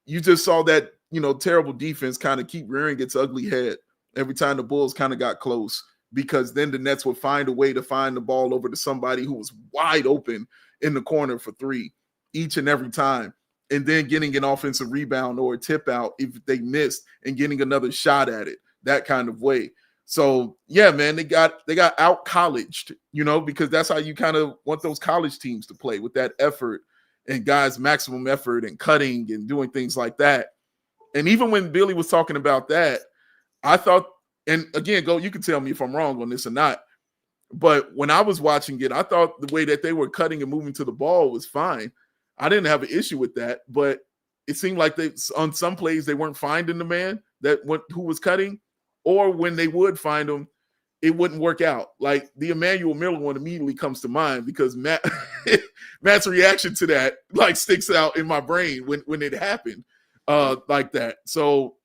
you just saw that, you know, terrible defense kind of keep rearing its ugly head every time the Bulls kind of got close, because then the Nets would find a way to find the ball over to somebody who was wide open in the corner for 3 each and every time. And then getting an offensive rebound or a tip out if they missed, and getting another shot at it, that kind of way. So yeah, man, they got out colleged, you know, because that's how you kind of want those college teams to play, with that effort and guys' maximum effort and cutting and doing things like that. And even when Billy was talking about that, I thought, and again, you can tell me if I'm wrong on this or not, but when I was watching it, I thought the way that they were cutting and moving to the ball was fine. I didn't have an issue with that, but it seemed like on some plays they weren't finding the man who was cutting, or when they would find him, it wouldn't work out. Like the Emmanuel Miller one immediately comes to mind, because Matt's reaction to that like sticks out in my brain when it happened like that. So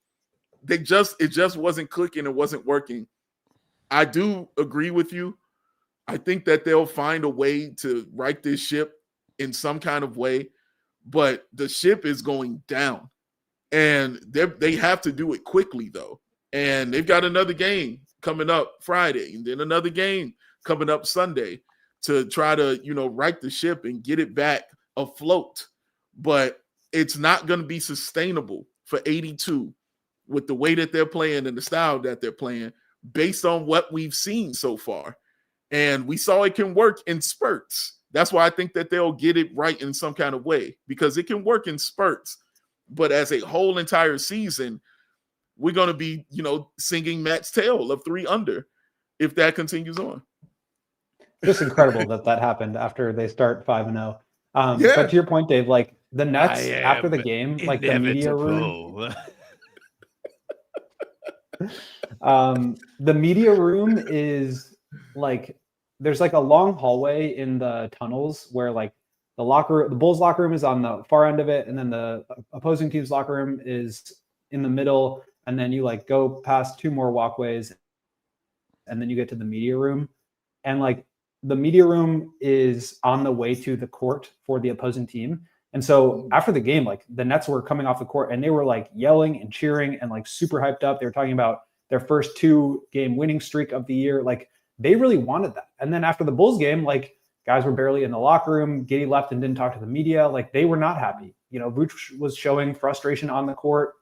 it just wasn't clicking. It wasn't working. I do agree with you. I think that they'll find a way to right this ship in some kind of way, but the ship is going down, and they have to do it quickly though. And they've got another game coming up Friday, and then another game coming up Sunday to try to, you know, right the ship and get it back afloat. But it's not going to be sustainable for 82 with the way that they're playing and the style that they're playing, based on what we've seen so far. And we saw it can work in spurts. That's why I think that they'll get it right in some kind of way, because it can work in spurts. But as a whole entire season, we're going to be, you know, singing Matt's tale of 3 under if that continues on. Just incredible that happened after they start 5-0. Yeah. But to your point, Dave, like the Nets after the game, like the media room. The media room is like, there's like a long hallway in the tunnels where like the Bulls locker room is on the far end of it, and then the opposing team's locker room is in the middle, and then you like go past 2 more walkways, and then you get to the media room. And like the media room is on the way to the court for the opposing team. And so after the game, like the Nets were coming off the court and they were like yelling and cheering and like super hyped up. They were talking about their first 2-game winning streak of the year. Like they really wanted that. And then after the Bulls game, like guys were barely in the locker room. Giddey left and didn't talk to the media. Like they were not happy. You know, Vooch was showing frustration on the court.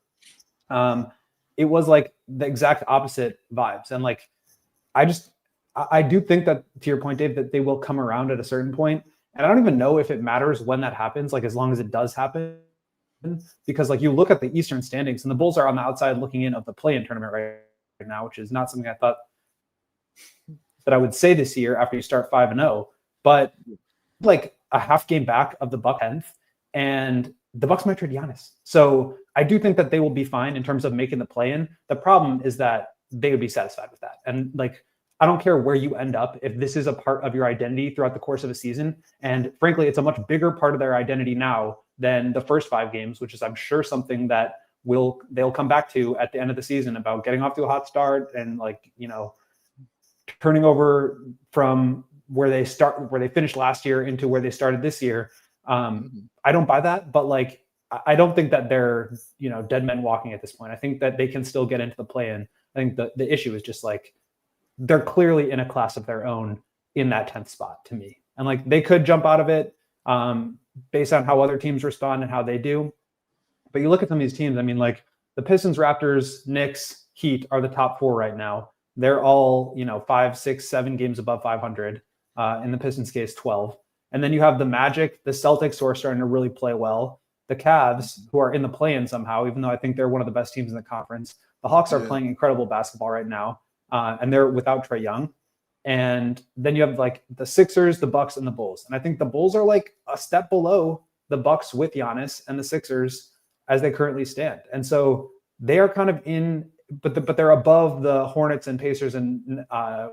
It was like the exact opposite vibes. And like, I do think that, to your point, Dave, that they will come around at a certain point. And I don't even know if it matters when that happens, like as long as it does happen. Because like you look at the Eastern standings and the Bulls are on the outside looking in of the play-in tournament right now, which is not something I thought that I would say this year after you start 5-0. But like a half game back of the Bucks 10th, and the Bucks might trade Giannis. So I do think that they will be fine in terms of making the play-in. The problem is that they would be satisfied with that. And like, I don't care where you end up if this is a part of your identity throughout the course of a season. And frankly, it's a much bigger part of their identity now than the first 5 games, which is, I'm sure, something that they'll come back to at the end of the season about getting off to a hot start and like, you know, turning over from where they finished last year into where they started this year. I don't buy that, but like, I don't think that they're, you know, dead men walking at this point. I think that they can still get into the play-in. I think the issue is just like, they're clearly in a class of their own in that 10th spot to me. And like, they could jump out of it based on how other teams respond and how they do. But you look at some of these teams, I mean, like the Pistons, Raptors, Knicks, Heat are the top 4 right now. They're all, you know, 5, 6, 7 games above 500. In the Pistons case, 12. And then you have the Magic, the Celtics, who are starting to really play well. The Cavs, who are in the play-in somehow, even though I think they're one of the best teams in the conference. The Hawks are playing incredible basketball right now. And they're without Trae Young. And then you have like the Sixers, the Bucks, and the Bulls. And I think the Bulls are like a step below the Bucks with Giannis and the Sixers as they currently stand. And so they are kind of in, but they're above the Hornets and Pacers and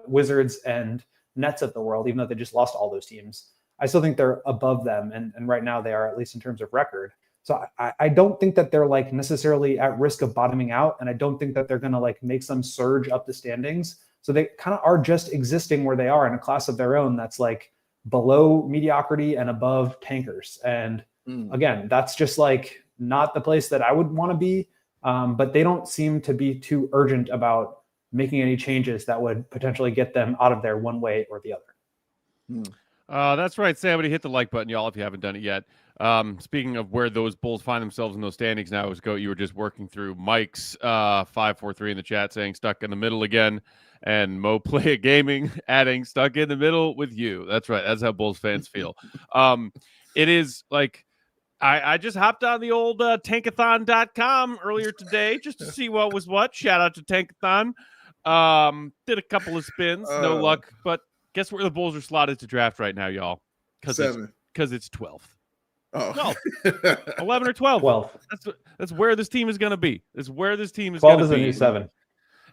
Wizards and Nets of the world, even though they just lost all those teams. I still think they're above them. And right now they are, at least in terms of record. So I don't think that they're like necessarily at risk of bottoming out. And I don't think that they're going to like make some surge up the standings. So they kind of are just existing where they are in a class of their own that's like below mediocrity and above tankers. And again, that's just like not the place that I would want to be. But they don't seem to be too urgent about making any changes that would potentially get them out of there one way or the other. That's right. Somebody hit the like button, y'all, if you haven't done it yet. Speaking of where those Bulls find themselves in those standings now, you were just working through Mike's 543 in the chat saying stuck in the middle again, and Mo Play Gaming adding stuck in the middle with you. That's right. That's how Bulls fans feel. It is like I just hopped on the old tankathon.com earlier today just to see what was what. Shout out to Tankathon. Did a couple of spins, no luck, but guess where the Bulls are slotted to draft right now, y'all? Because it's 12th. Oh. No, 11 or 12. 12. That's where this team is going to be. It's where this team is going to be. 12 is a new 7.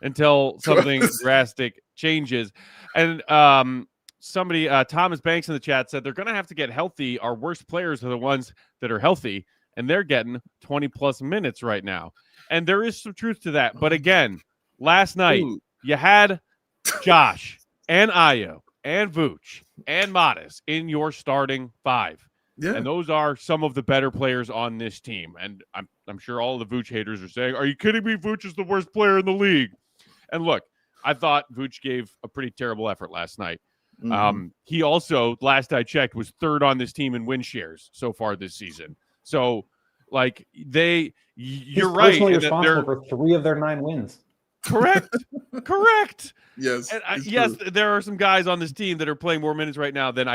Until something drastic changes. And somebody, Thomas Banks in the chat said they're going to have to get healthy. Our worst players are the ones that are healthy, and they're getting 20-plus minutes right now. And there is some truth to that. But again, last night, you had Josh and Ayo and Vooch and Modest in your starting 5. Yeah. And those are some of the better players on this team. And I'm sure all of the Vooch haters are saying, are you kidding me? Vooch is the worst player in the league. And look, I thought Vooch gave a pretty terrible effort last night. He also, last I checked, was 3rd on this team in win shares so far this season. So, like, you're right. He's personally responsible for 3 of their 9 wins. Correct. Yes. And yes, there are some guys on this team that are playing more minutes right now than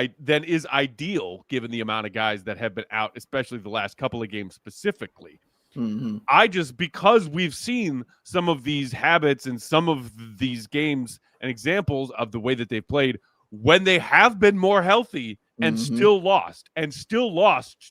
is ideal, given the amount of guys that have been out, especially the last couple of games specifically. Because we've seen some of these habits and some of these games and examples of the way that they've played when they have been more healthy and still lost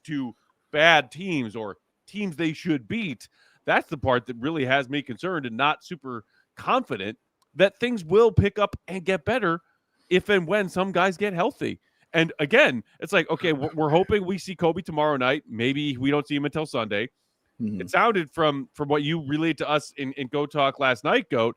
to bad teams or teams they should beat. That's the part that really has me concerned and not super confident that things will pick up and get better if and when some guys get healthy. And again, it's like, okay, we're hoping we see Coby tomorrow night. Maybe we don't see him until Sunday. It sounded from what you relayed to us in Go Talk last night, Goat,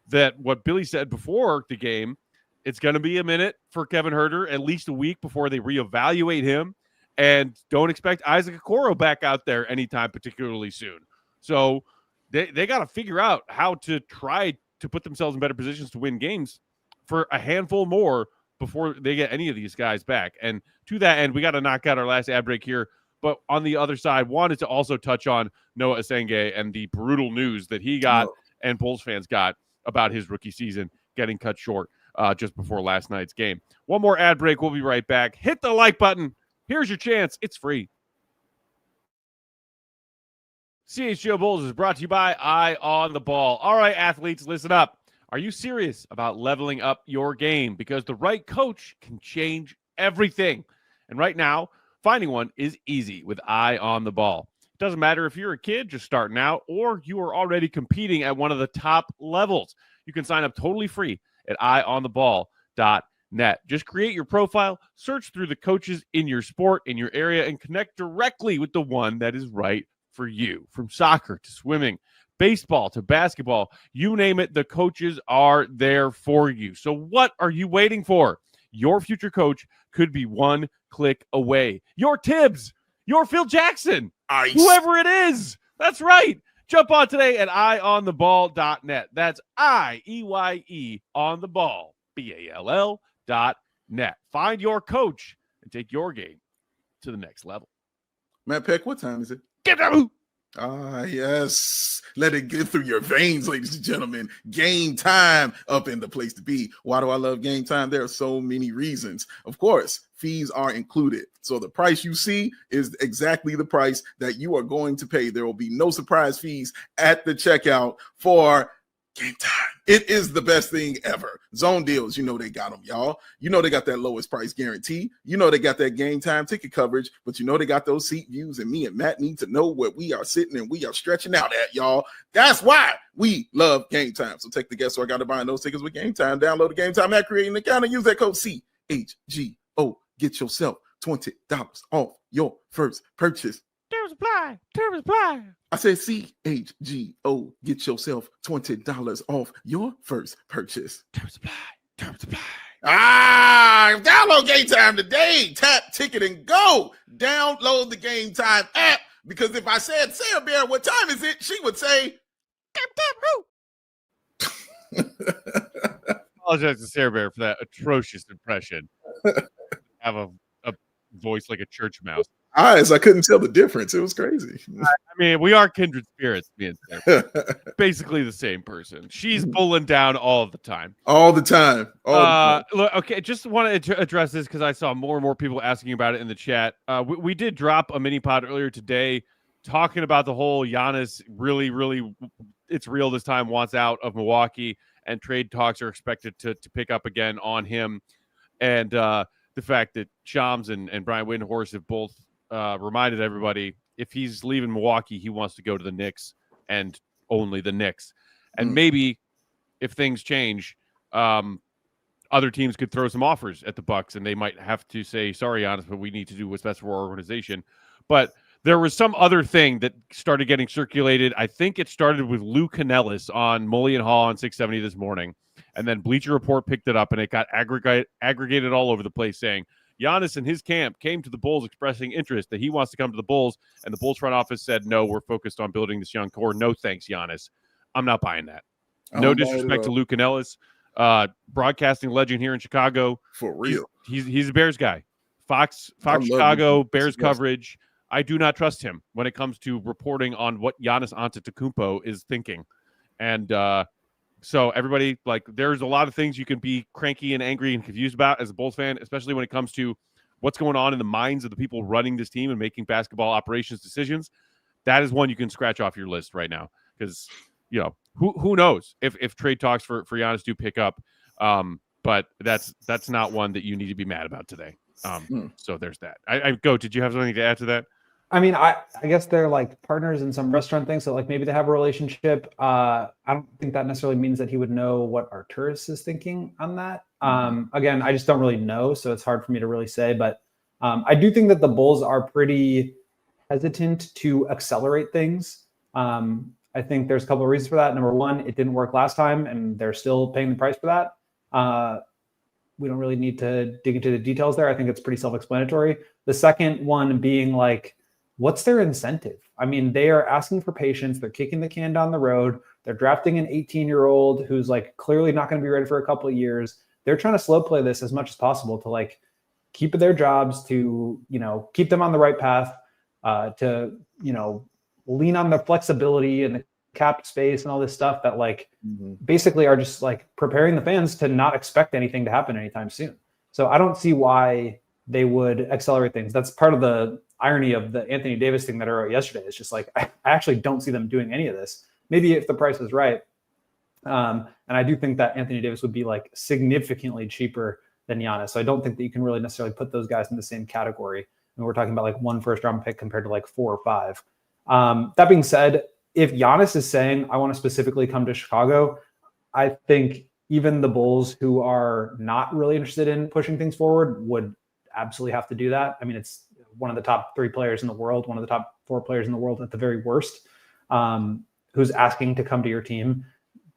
that what Billy said before the game, it's going to be a minute for Kevin Huerter, at least a week before they reevaluate him. And don't expect Isaac Okoro back out there anytime particularly soon. So they got to figure out how to try to put themselves in better positions to win games for a handful more before they get any of these guys back. And to that end, we got to knock out our last ad break here. But on the other side, wanted to also touch on Noa Essengue and the brutal news that he got and Bulls fans got about his rookie season getting cut short just before last night's game. One more ad break. We'll be right back. Hit the like button. Here's your chance. It's free. CHGO Bulls is brought to you by Eye on the Ball. All right, athletes, listen up. Are you serious about leveling up your game? Because the right coach can change everything. And right now, finding one is easy with Eye on the Ball. It doesn't matter if you're a kid just starting out or you are already competing at one of the top levels. You can sign up totally free at eyeontheball.net. Just create your profile, search through the coaches in your sport, in your area, and connect directly with the one that is right for you. From soccer to swimming, baseball to basketball, you name it, the coaches are there for you. So what are you waiting for? Your future coach could be one click away. Your Tibbs, your Phil Jackson, Ice. Whoever it is. That's right. Jump on today at eyeontheball.net. That's IEYE on the ball, BALL.net. Find your coach and take your game to the next level. Matt Peck, what time is it? Get them. Yes. Let it get through your veins, ladies and gentlemen. Game time up in the place to be. Why do I love game time? There are so many reasons. Of course, fees are included. So the price you see is exactly the price that you are going to pay. There will be no surprise fees at the checkout for game time. It is the best thing ever. Zone deals, you know they got them, y'all. You know they got that lowest price guarantee. You know they got that game time ticket coverage, but you know they got those seat views, and me and Matt need to know where we are sitting and we are stretching out at, y'all. That's why we love game time. So take the guesswork out of buying those tickets with game time. Download the game time app, create an account, and use that code CHGO. Get yourself $20 off your first purchase. Terms apply. Terms apply. I said CHGO. Get yourself $20 off your first purchase. Terms apply. Terms apply. Download Game Time today. Tap, ticket, and go. Download the Game Time app, because if I said, Sarah Bear, what time is it? She would say, tap, tap, Apologize to Sarah Bear for that atrocious impression. Have a voice like a church mouse. I couldn't tell the difference. It was crazy. I mean, we are kindred spirits, me and Sarah. Basically the same person. She's pulling down all the time. All the time. Look, okay, just wanted to address this because I saw more and more people asking about it in the chat. We did drop a mini pod earlier today talking about the whole Giannis really, it's real this time, wants out of Milwaukee, and trade talks are expected to pick up again on him. And the fact that Shams and Brian Windhorst have both reminded everybody, if he's leaving Milwaukee, he wants to go to the Knicks and only the Knicks. And maybe if things change, other teams could throw some offers at the Bucks, and they might have to say, sorry, Giannis, but we need to do what's best for our organization. But there was some other thing that started getting circulated. I think it started with Lou Canellis on Mully and Hall on 670 this morning. And then Bleacher Report picked it up, and it got aggregated all over the place, saying Giannis and his camp came to the Bulls expressing interest that he wants to come to the Bulls, and the Bulls front office said, no, we're focused on building this young core. No thanks, Giannis. I'm not buying that. No disrespect to Lou Canellis, broadcasting legend here in Chicago. For real. He's a Bears guy. Fox Chicago, Bears coverage. I do not trust him when it comes to reporting on what Giannis Antetokounmpo is thinking. And so everybody, like, there's a lot of things you can be cranky and angry and confused about as a Bulls fan, especially when it comes to what's going on in the minds of the people running this team and making basketball operations decisions. That is one you can scratch off your list right now, because, you know, who knows if trade talks for Giannis do pick up. But that's not one that you need to be mad about today. So there's that. Did you have something to add to that? I mean, I guess they're like partners in some restaurant things. So like maybe they have a relationship. I don't think that necessarily means that he would know what Arturas is thinking on that. Again, I just don't really know. So it's hard for me to really say, but I do think that the Bulls are pretty hesitant to accelerate things. I think there's a couple of reasons for that. Number one, it didn't work last time and they're still paying the price for that. we don't really need to dig into the details there. I think it's pretty self-explanatory. The second one being like, what's their incentive? I mean, they are asking for patience. They're kicking the can down the road. They're drafting an 18-year-old who's like clearly not going to be ready for a couple of years. They're trying to slow play this as much as possible to like keep their jobs, to, you know, keep them on the right path, to, you know, lean on the flexibility and the cap space and all this stuff that like basically are just like preparing the fans to not expect anything to happen anytime soon. So I don't see why they would accelerate things. That's part of the irony of the Anthony Davis thing that I wrote yesterday. It's just like, I actually don't see them doing any of this. Maybe if the price is right. And I do think that Anthony Davis would be like significantly cheaper than Giannis. So I don't think that you can really necessarily put those guys in the same category. And we're talking about like 1 first-round pick compared to like 4 or 5. That being said, if Giannis is saying, I want to specifically come to Chicago, I think even the Bulls, who are not really interested in pushing things forward, would absolutely have to do that. I mean, it's one of the top 3 players in the world, one of the top 4 players in the world at the very worst, who's asking to come to your team.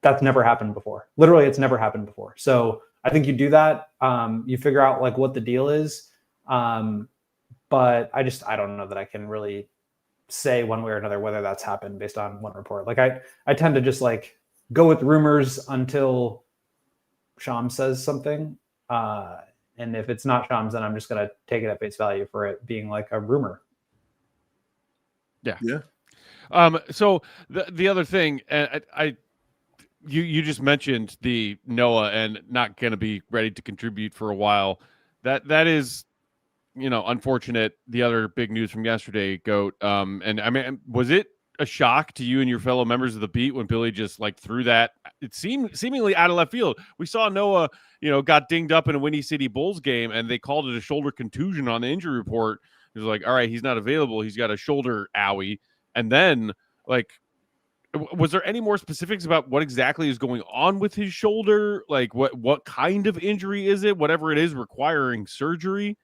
That's never happened before. Literally, it's never happened before. So I think you do that. You figure out like what the deal is. But I don't know that I can really say one way or another whether that's happened based on one report. Like I tend to just like go with rumors until Shams says something. And if it's not Shams, then I'm just going to take it at face value for it being like a rumor. Yeah. Yeah. So the other thing, you just mentioned the Noah and not going to be ready to contribute for a while. That is, you know, unfortunate. The other big news from yesterday, Goat. And I mean, was it a shock to you and your fellow members of the beat when Billy just like threw that? It seemed seemingly out of left field. We saw Noah, you know, got dinged up in a Windy City Bulls game, and they called it a shoulder contusion on the injury report. It was like, all right, he's not available. He's got a shoulder owie. And then, like, was there any more specifics about what exactly is going on with his shoulder? Like, what kind of injury is it? Whatever it is, requiring surgery?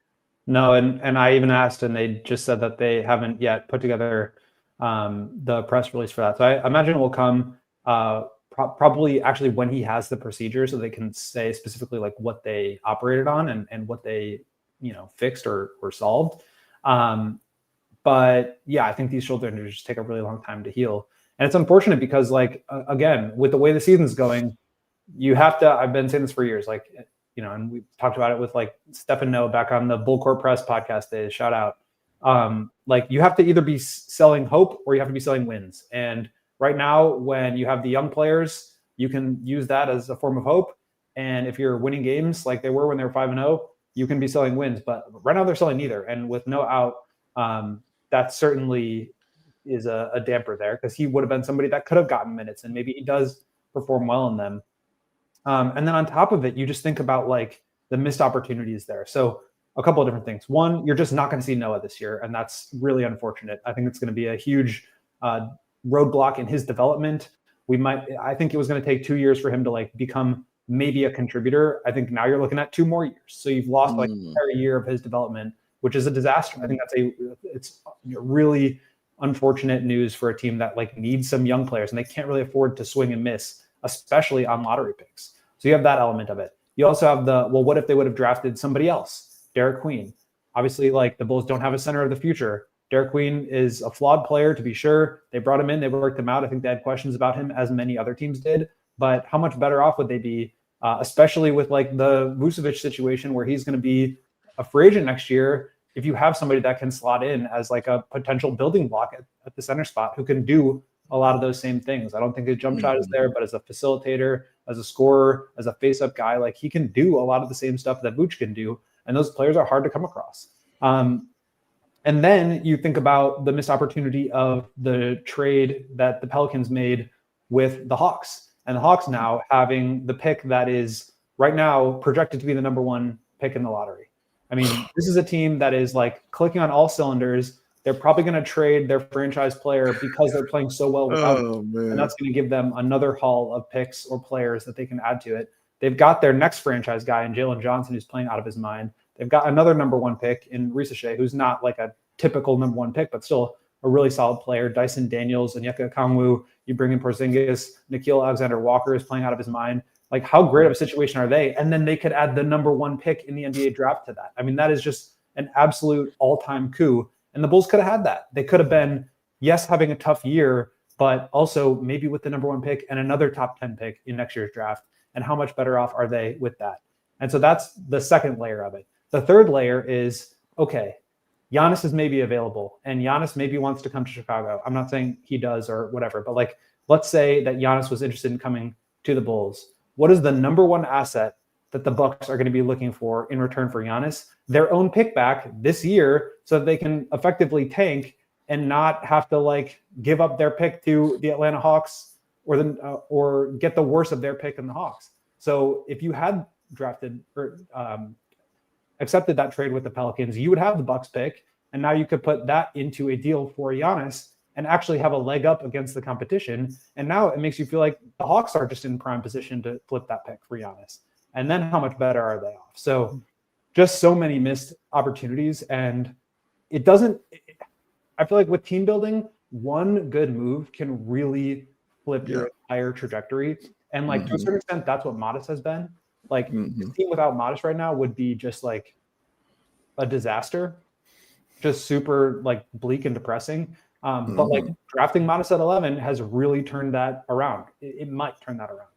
No, and I even asked, and they just said that they haven't yet put together the press release for that. So I imagine it will come probably actually when he has the procedure, so they can say specifically like what they operated on and what they, you know, fixed or solved. But yeah, I think these shoulder injuries just take a really long time to heal. And it's unfortunate because like, again, with the way the season's going, you have to, I've been saying this for years, like, you know, and we talked about it with like Steph and Noah back on the Bull Court Press podcast days, shout out. Like you have to either be selling hope or you have to be selling wins. And right now, when you have the young players, you can use that as a form of hope. And if you're winning games like they were when they were 5-0, you can be selling wins. But right now they're selling neither. And with Noah out, that certainly is a damper there because he would have been somebody that could have gotten minutes, and maybe he does perform well in them. And then on top of it, you just think about like the missed opportunities there. So a couple of different things. One, you're just not going to see Noah this year, and that's really unfortunate. I think it's going to be a huge roadblock in his development. I think it was going to take 2 years for him to like become maybe a contributor. I think now you're looking at 2 more years. So you've lost like an entire year of his development, which is a disaster. I think it's really unfortunate news for a team that like needs some young players, and they can't really afford to swing and miss, especially on lottery picks. So you have that element of it. You also have what if they would have drafted somebody else? Derek Queen. Obviously, like the Bulls don't have a center of the future. Derek Queen is a flawed player, to be sure. They brought him in, they worked him out. I think they had questions about him, as many other teams did. But how much better off would they be, especially with like the Vucevic situation where he's going to be a free agent next year, if you have somebody that can slot in as like a potential building block at the center spot who can do a lot of those same things. I don't think his jump shot is there, but as a facilitator, as a scorer, as a face-up guy, like he can do a lot of the same stuff that Vooch can do. And those players are hard to come across. And then you think about the missed opportunity of the trade that the Pelicans made with the Hawks. And the Hawks now having the pick that is right now projected to be the number 1 pick in the lottery. I mean, this is a team that is like clicking on all cylinders. They're probably going to trade their franchise player because they're playing so well without him. And that's going to give them another haul of picks or players that they can add to it. They've got their next franchise guy in Jalen Johnson, who's playing out of his mind. They've got another number 1 pick in Risashe, who's not like a typical number 1 pick, but still a really solid player. Dyson Daniels and Onyeka Okongwu. You bring in Porzingis. Nickeil Alexander-Walker is playing out of his mind. Like, how great of a situation are they? And then they could add the #1 pick in the NBA draft to that. I mean, that is just an absolute all-time coup. And the Bulls could have had that. They could have been, yes, having a tough year, but also maybe with the #1 pick and another top 10 pick in next year's draft. And how much better off are they with that? And so that's the second layer of it. The third layer is, okay, Giannis is maybe available and Giannis maybe wants to come to Chicago. I'm not saying he does or whatever, but like, let's say that Giannis was interested in coming to the Bulls. What is the #1 asset that the Bucks are going to be looking for in return for Giannis? Their own pick back this year so that they can effectively tank and not have to like give up their pick to the Atlanta Hawks or get the worst of their pick in the Hawks. So if you had drafted or accepted that trade with the Pelicans, you would have the Bucks pick, and now you could put that into a deal for Giannis and actually have a leg up against the competition. And now it makes you feel like the Hawks are just in prime position to flip that pick for Giannis. And then how much better are they off? So just so many missed opportunities. And it doesn't, I feel like with team building, one good move can really flip your entire trajectory. And like to a certain extent, that's what Modest has been. Like the team without Modest right now would be just like a disaster, just super like bleak and depressing. But like drafting Modest at 11 has really turned that around. It might turn that around.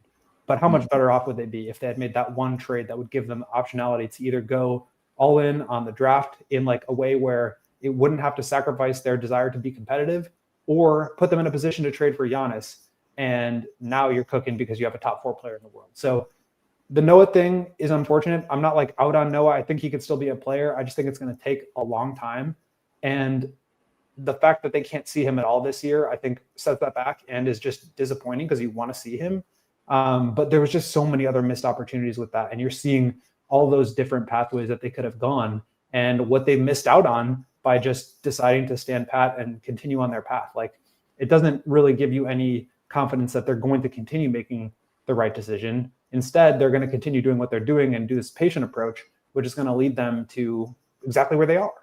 But how much better off would they be if they had made that one trade that would give them optionality to either go all in on the draft in like a way where it wouldn't have to sacrifice their desire to be competitive, or put them in a position to trade for Giannis. And now you're cooking because you have a top 4 player in the world. So the Noah thing is unfortunate. I'm not like out on Noah. I think he could still be a player. I just think it's going to take a long time. And the fact that they can't see him at all this year, I think sets that back and is just disappointing because you want to see him. But there was just so many other missed opportunities with that. And you're seeing all those different pathways that they could have gone and what they missed out on by just deciding to stand pat and continue on their path. Like, it doesn't really give you any confidence that they're going to continue making the right decision. Instead, they're going to continue doing what they're doing and do this patient approach, which is going to lead them to exactly where they are.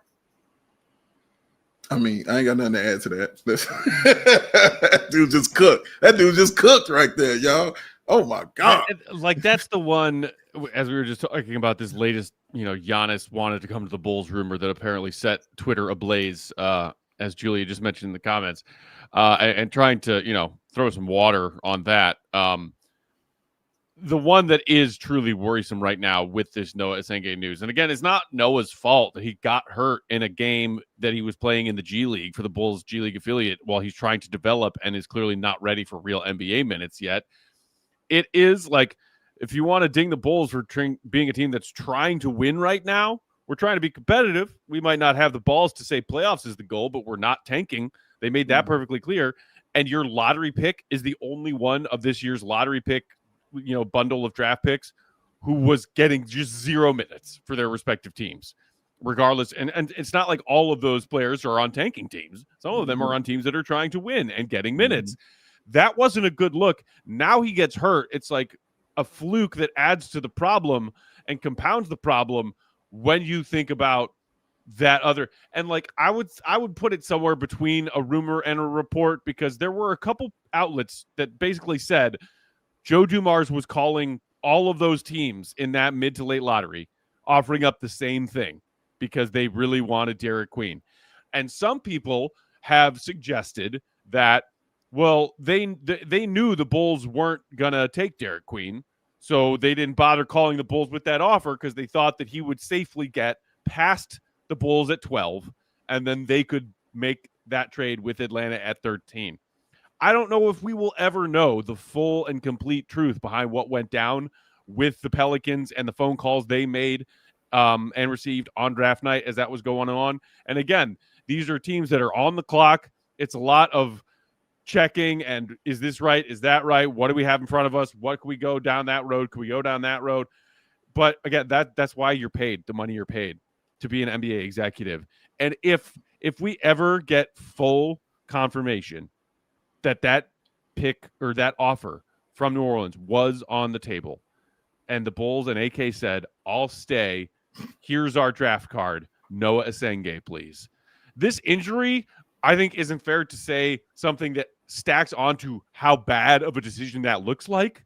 I mean, I ain't got nothing to add to that. That dude just cooked. That dude just cooked right there, y'all. Oh my God. Like, that's the one, as we were just talking about this latest, Giannis wanted to come to the Bulls rumor that apparently set Twitter ablaze, as Julia just mentioned in the comments, and trying to, throw some water on that. The one that is truly worrisome right now with this Noa Essengue news, and again, it's not Noah's fault that he got hurt in a game that he was playing in the G League for the Bulls G League affiliate while he's trying to develop and is clearly not ready for real NBA minutes yet. It is like, if you want to ding the Bulls for being a team that's trying to win right now, we're trying to be competitive. We might not have the balls to say playoffs is the goal, but we're not tanking. They made that perfectly clear. And your lottery pick is the only one of this year's lottery pick, bundle of draft picks who was getting just 0 minutes for their respective teams, regardless. And it's not like all of those players are on tanking teams. Some of them are on teams that are trying to win and getting minutes. That wasn't a good look. Now he gets hurt. It's like a fluke that adds to the problem and compounds the problem when you think about that other. And like, I would put it somewhere between a rumor and a report, because there were a couple outlets that basically said Joe Dumars was calling all of those teams in that mid to late lottery, offering up the same thing because they really wanted Derek Queen. And some people have suggested that, well, they knew the Bulls weren't going to take Derek Queen, so they didn't bother calling the Bulls with that offer because they thought that he would safely get past the Bulls at 12, and then they could make that trade with Atlanta at 13. I don't know if we will ever know the full and complete truth behind what went down with the Pelicans and the phone calls they made and received on draft night as that was going on. And again, these are teams that are on the clock. It's a lot of checking and is this right? Is that right? What do we have in front of us? What can we go down that road? Can we go down that road? But again, that's why you're paid the money you're paid to be an NBA executive. And if we ever get full confirmation that pick or that offer from New Orleans was on the table, and the Bulls and AK said, I'll stay. Here's our draft card. Noa Essengue, please. This injury, I think, isn't fair to say something that stacks onto how bad of a decision that looks like.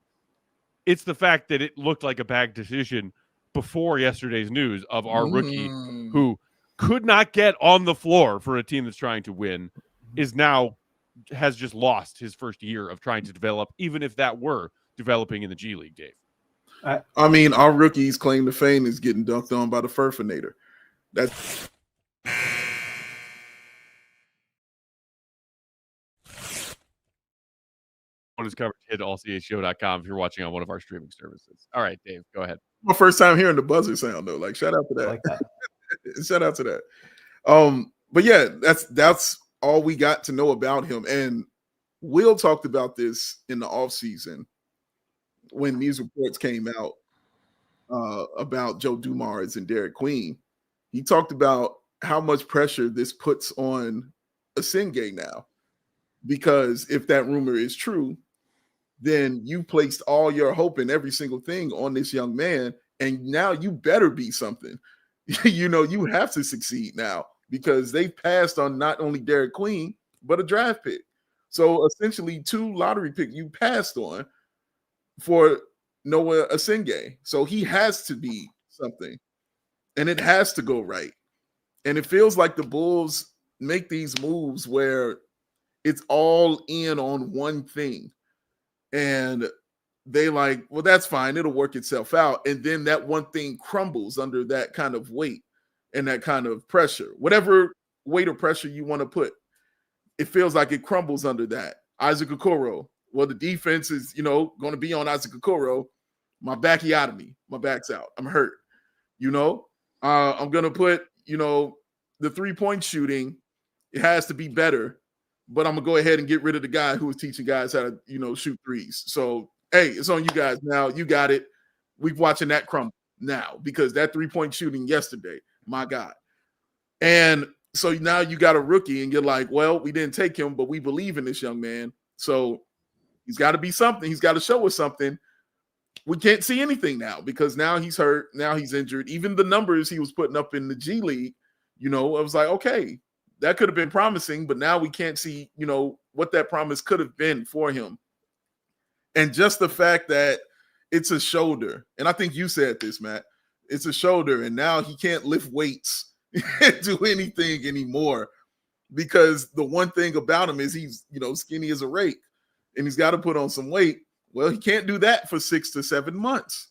It's the fact that it looked like a bad decision before yesterday's news of our rookie who could not get on the floor for a team that's trying to win has just lost his first year of trying to develop, even if that were developing in the G League, Dave. I mean, our rookie's claim to fame is getting dunked on by the Furfinator. That's is covered. Head to allchgo.com if you're watching on one of our streaming services. All right, Dave, go ahead. my first time hearing the buzzer sound though. Like, shout out to that. I like that. Shout out to that. But yeah, that's all we got to know about him. And Will talked about this in the offseason when these reports came out about Joe Dumars and Derek Queen. He talked about how much pressure this puts on Essengue now. Because if that rumor is true, then you placed all your hope and every single thing on this young man, and now you better be something. You have to succeed now because they've passed on not only Derek Queen, but a draft pick. So essentially 2 lottery picks you passed on for Noa Essengue. So he has to be something, and it has to go right. And it feels like the Bulls make these moves where it's all in on one thing. And they like, well, that's fine. It'll work itself out. And then that one thing crumbles under that kind of weight and that kind of pressure. Whatever weight or pressure you want to put, it feels like it crumbles under that. Isaac Okoro. Well, the defense is, going to be on Isaac Okoro. My backiotomy. My back's out. I'm hurt. I'm going to put, the 3-point shooting. It has to be better. But I'm going to go ahead and get rid of the guy who was teaching guys how to, shoot threes. So, hey, it's on you guys now. You got it. We're watching that crumble now because that 3-point shooting yesterday, my God. And so now you got a rookie and you're like, well, we didn't take him, but we believe in this young man. So he's got to be something. He's got to show us something. We can't see anything now because now he's hurt. Now he's injured. Even the numbers he was putting up in the G League, I was like, okay, that could have been promising, but now we can't see, what that promise could have been for him. And just the fact that it's a shoulder, and I think you said this, Matt, it's a shoulder, and now he can't lift weights and do anything anymore because the one thing about him is he's, skinny as a rake, and he's got to put on some weight. Well, he can't do that for 6 to 7 months.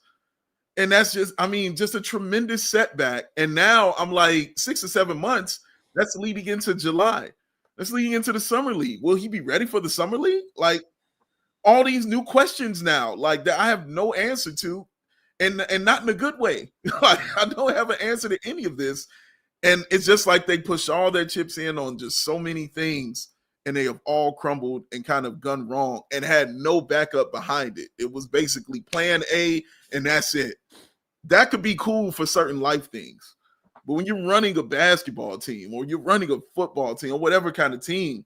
And that's just a tremendous setback. And now I'm like 6 to 7 months, that's leading into July. That's leading into the summer league. Will he be ready for the summer league? Like all these new questions now, like that I have no answer to, and not in a good way. Like I don't have an answer to any of this. And it's just like they push all their chips in on just so many things, and they have all crumbled and kind of gone wrong and had no backup behind it. It was basically plan A, and that's it. That could be cool for certain life things. But when you're running a basketball team or you're running a football team or whatever kind of team,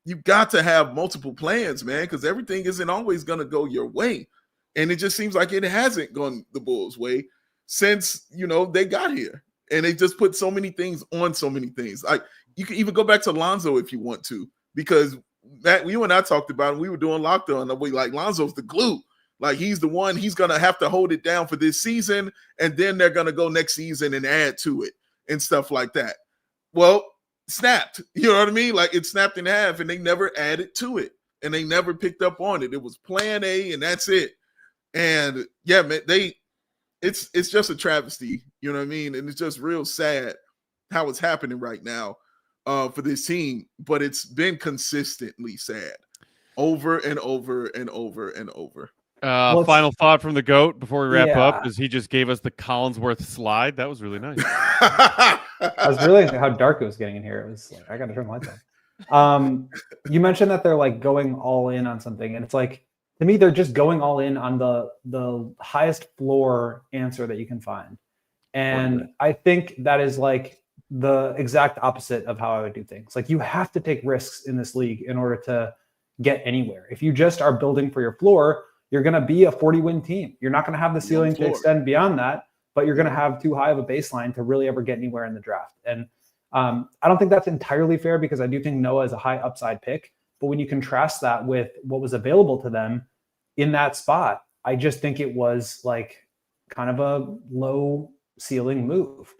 you got to have multiple plans, man, because everything isn't always going to go your way. And it just seems like it hasn't gone the Bulls' way since, they got here. And they just put so many things on so many things. Like you can even go back to Lonzo if you want to, because Matt, you and I talked about it. We were doing lockdown. And we like Lonzo's the glue. Like he's the one, he's going to have to hold it down for this season. And then they're going to go next season and add to it and stuff like that. Well, snapped, you know what I mean? Like it snapped in half and they never added to it and they never picked up on it. It was plan A and that's it. And yeah, man, it's just a travesty, you know what I mean? And it's just real sad how it's happening right now for this team, but it's been consistently sad over and over and over and over. Final thought from the GOAT before we wrap up is he just gave us the Collinsworth slide. That was really nice. I was realizing how dark it was getting in here. It was like, I got to turn the lights on. You mentioned that they're like going all in on something. And it's like, to me, they're just going all in on the highest floor answer that you can find. And I think that is like the exact opposite of how I would do things. Like you have to take risks in this league in order to get anywhere. If you just are building for your floor, you're going to be a 40-win team. You're not going to have the ceiling to extend beyond that, but you're going to have too high of a baseline to really ever get anywhere in the draft. And I don't think that's entirely fair because I do think Noah is a high upside pick. But when you contrast that with what was available to them in that spot, I just think it was like kind of a low ceiling move.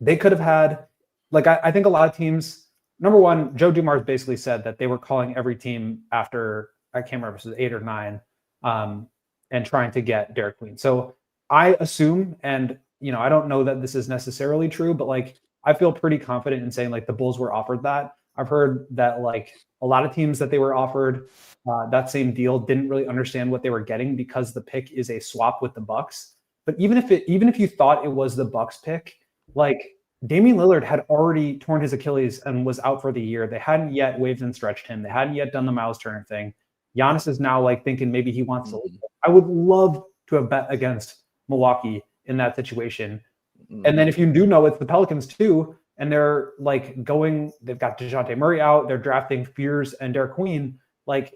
They could have had, like, I think a lot of teams, number one, Joe Dumars basically said that they were calling every team after, I can't remember if it was 8 or 9, and trying to get Derek Queen. So I assume, and I don't know that this is necessarily true, but like I feel pretty confident in saying like the Bulls were offered that. I've heard that like a lot of teams that they were offered that same deal didn't really understand what they were getting because the pick is a swap with the Bucks. But even if you thought it was the Bucks pick, like Damian Lillard had already torn his Achilles and was out for the year. They hadn't yet waived and stretched him. They hadn't yet done the Miles Turner thing. Giannis is now like thinking maybe he wants to leave. I would love to have bet against Milwaukee in that situation. And then if you do know it's the Pelicans too, and they're like they've got DeJounte Murray out, they're drafting Fears and Derek Queen, like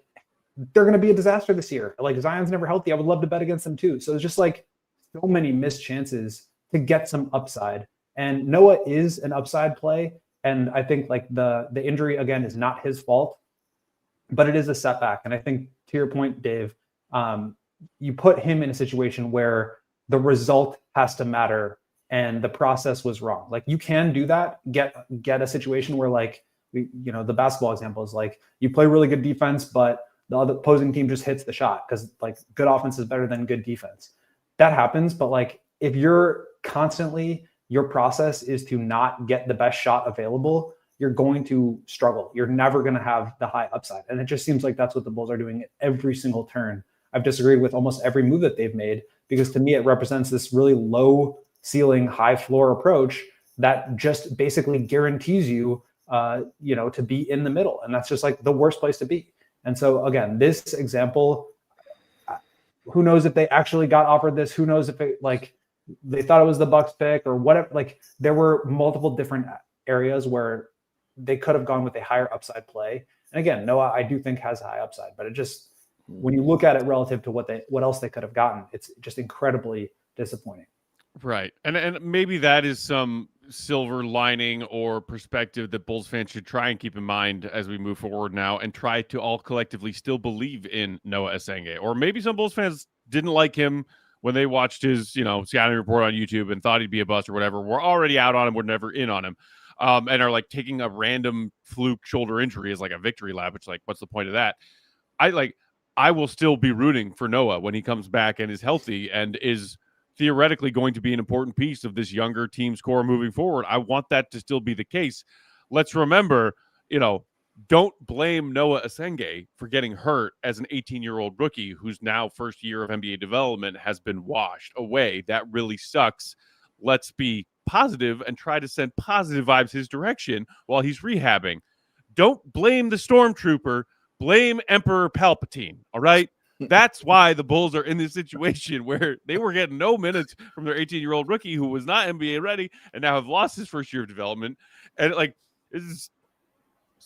they're going to be a disaster this year. Like Zion's never healthy. I would love to bet against them too. So it's just like so many missed chances to get some upside. And Noah is an upside play. And I think like the injury again is not his fault, but it is a setback. And I think to your point, Dave, you put him in a situation where the result has to matter and the process was wrong. Like you can do that, get a situation where like, the basketball example is like you play really good defense, but the other opposing team just hits the shot because like good offense is better than good defense. That happens. But like if you're constantly, your process is to not get the best shot available, you're going to struggle. You're never going to have the high upside. And it just seems like that's what the Bulls are doing at every single turn. I've disagreed with almost every move that they've made because to me, it represents this really low ceiling, high floor approach that just basically guarantees you, to be in the middle. And that's just like the worst place to be. And so again, this example, who knows if they actually got offered this? Who knows if it like they thought it was the Bucks pick or whatever? Like there were multiple different areas where they could have gone with a higher upside play. And again, Noah, I do think has high upside, but it just, when you look at it relative to what else they could have gotten, it's just incredibly disappointing. Right. And maybe that is some silver lining or perspective that Bulls fans should try and keep in mind as we move forward now and try to all collectively still believe in Noa Essengue. Or maybe some Bulls fans didn't like him when they watched his, scouting report on YouTube and thought he'd be a bust or whatever. We're already out on him. We're never in on him. And are like taking a random fluke shoulder injury as like a victory lap, which like, what's the point of that? I will still be rooting for Noah when he comes back and is healthy and is theoretically going to be an important piece of this younger team's core moving forward. I want that to still be the case. Let's remember, don't blame Noa Essengue for getting hurt as an 18-year-old rookie who's now first year of NBA development has been washed away. That really sucks. Let's be positive and try to send positive vibes his direction while he's rehabbing. Don't blame the Stormtrooper. Blame Emperor Palpatine, all right? That's why the Bulls are in this situation where they were getting no minutes from their 18-year-old rookie who was not NBA ready and now have lost his first year of development. And it's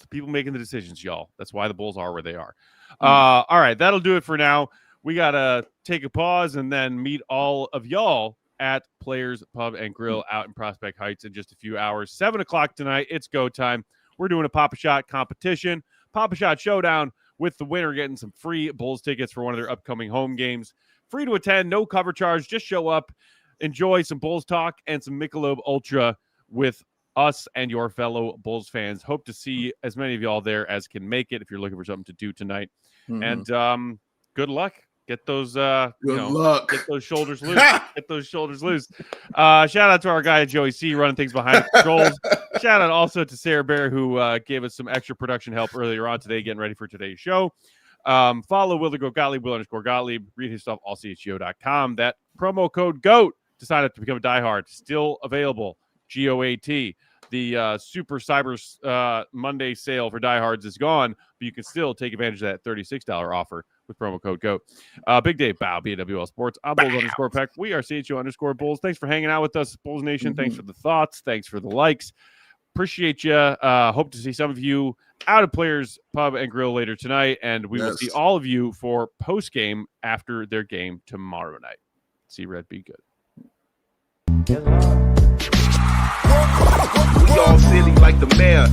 the people making the decisions, y'all. That's why the Bulls are where they are. All right, that'll do it for now. We got to take a pause and then meet all of y'all at Players Pub and Grill out in Prospect Heights in just a few hours. 7 o'clock tonight, it's go time. We're doing a Pop-A-Shot competition. Pop-A-Shot Showdown with the winner getting some free Bulls tickets for one of their upcoming home games. Free to attend, no cover charge. Just show up, enjoy some Bulls talk and some Michelob Ultra with us and your fellow Bulls fans. Hope to see as many of y'all there as can make it if you're looking for something to do tonight. And good luck. Get those luck. Get those shoulders loose. Get those shoulders loose. Shout out to our guy Joey C running things behind the controls. Shout out also to Sarah Bear who gave us some extra production help earlier on today, getting ready for today's show. Follow Will Gottlieb, Will_Gottlieb. Read his stuff all CHGO.com. That promo code GOAT to sign up to become a diehard still available. GOAT. The Super Cyber Monday sale for diehards is gone, but you can still take advantage of that $36 offer with promo code GOAT. Big Dave Bow, BWL Sports. I'm Bulls_Peck. We are CHGO_Bulls. Thanks for hanging out with us, Bulls Nation. Thanks for the thoughts. Thanks for the likes. Appreciate you. Hope to see some of you out at Players Pub and Grill later tonight, and we will see all of you for post-game after their game tomorrow night. See Red, be good. We all silly like the mayor.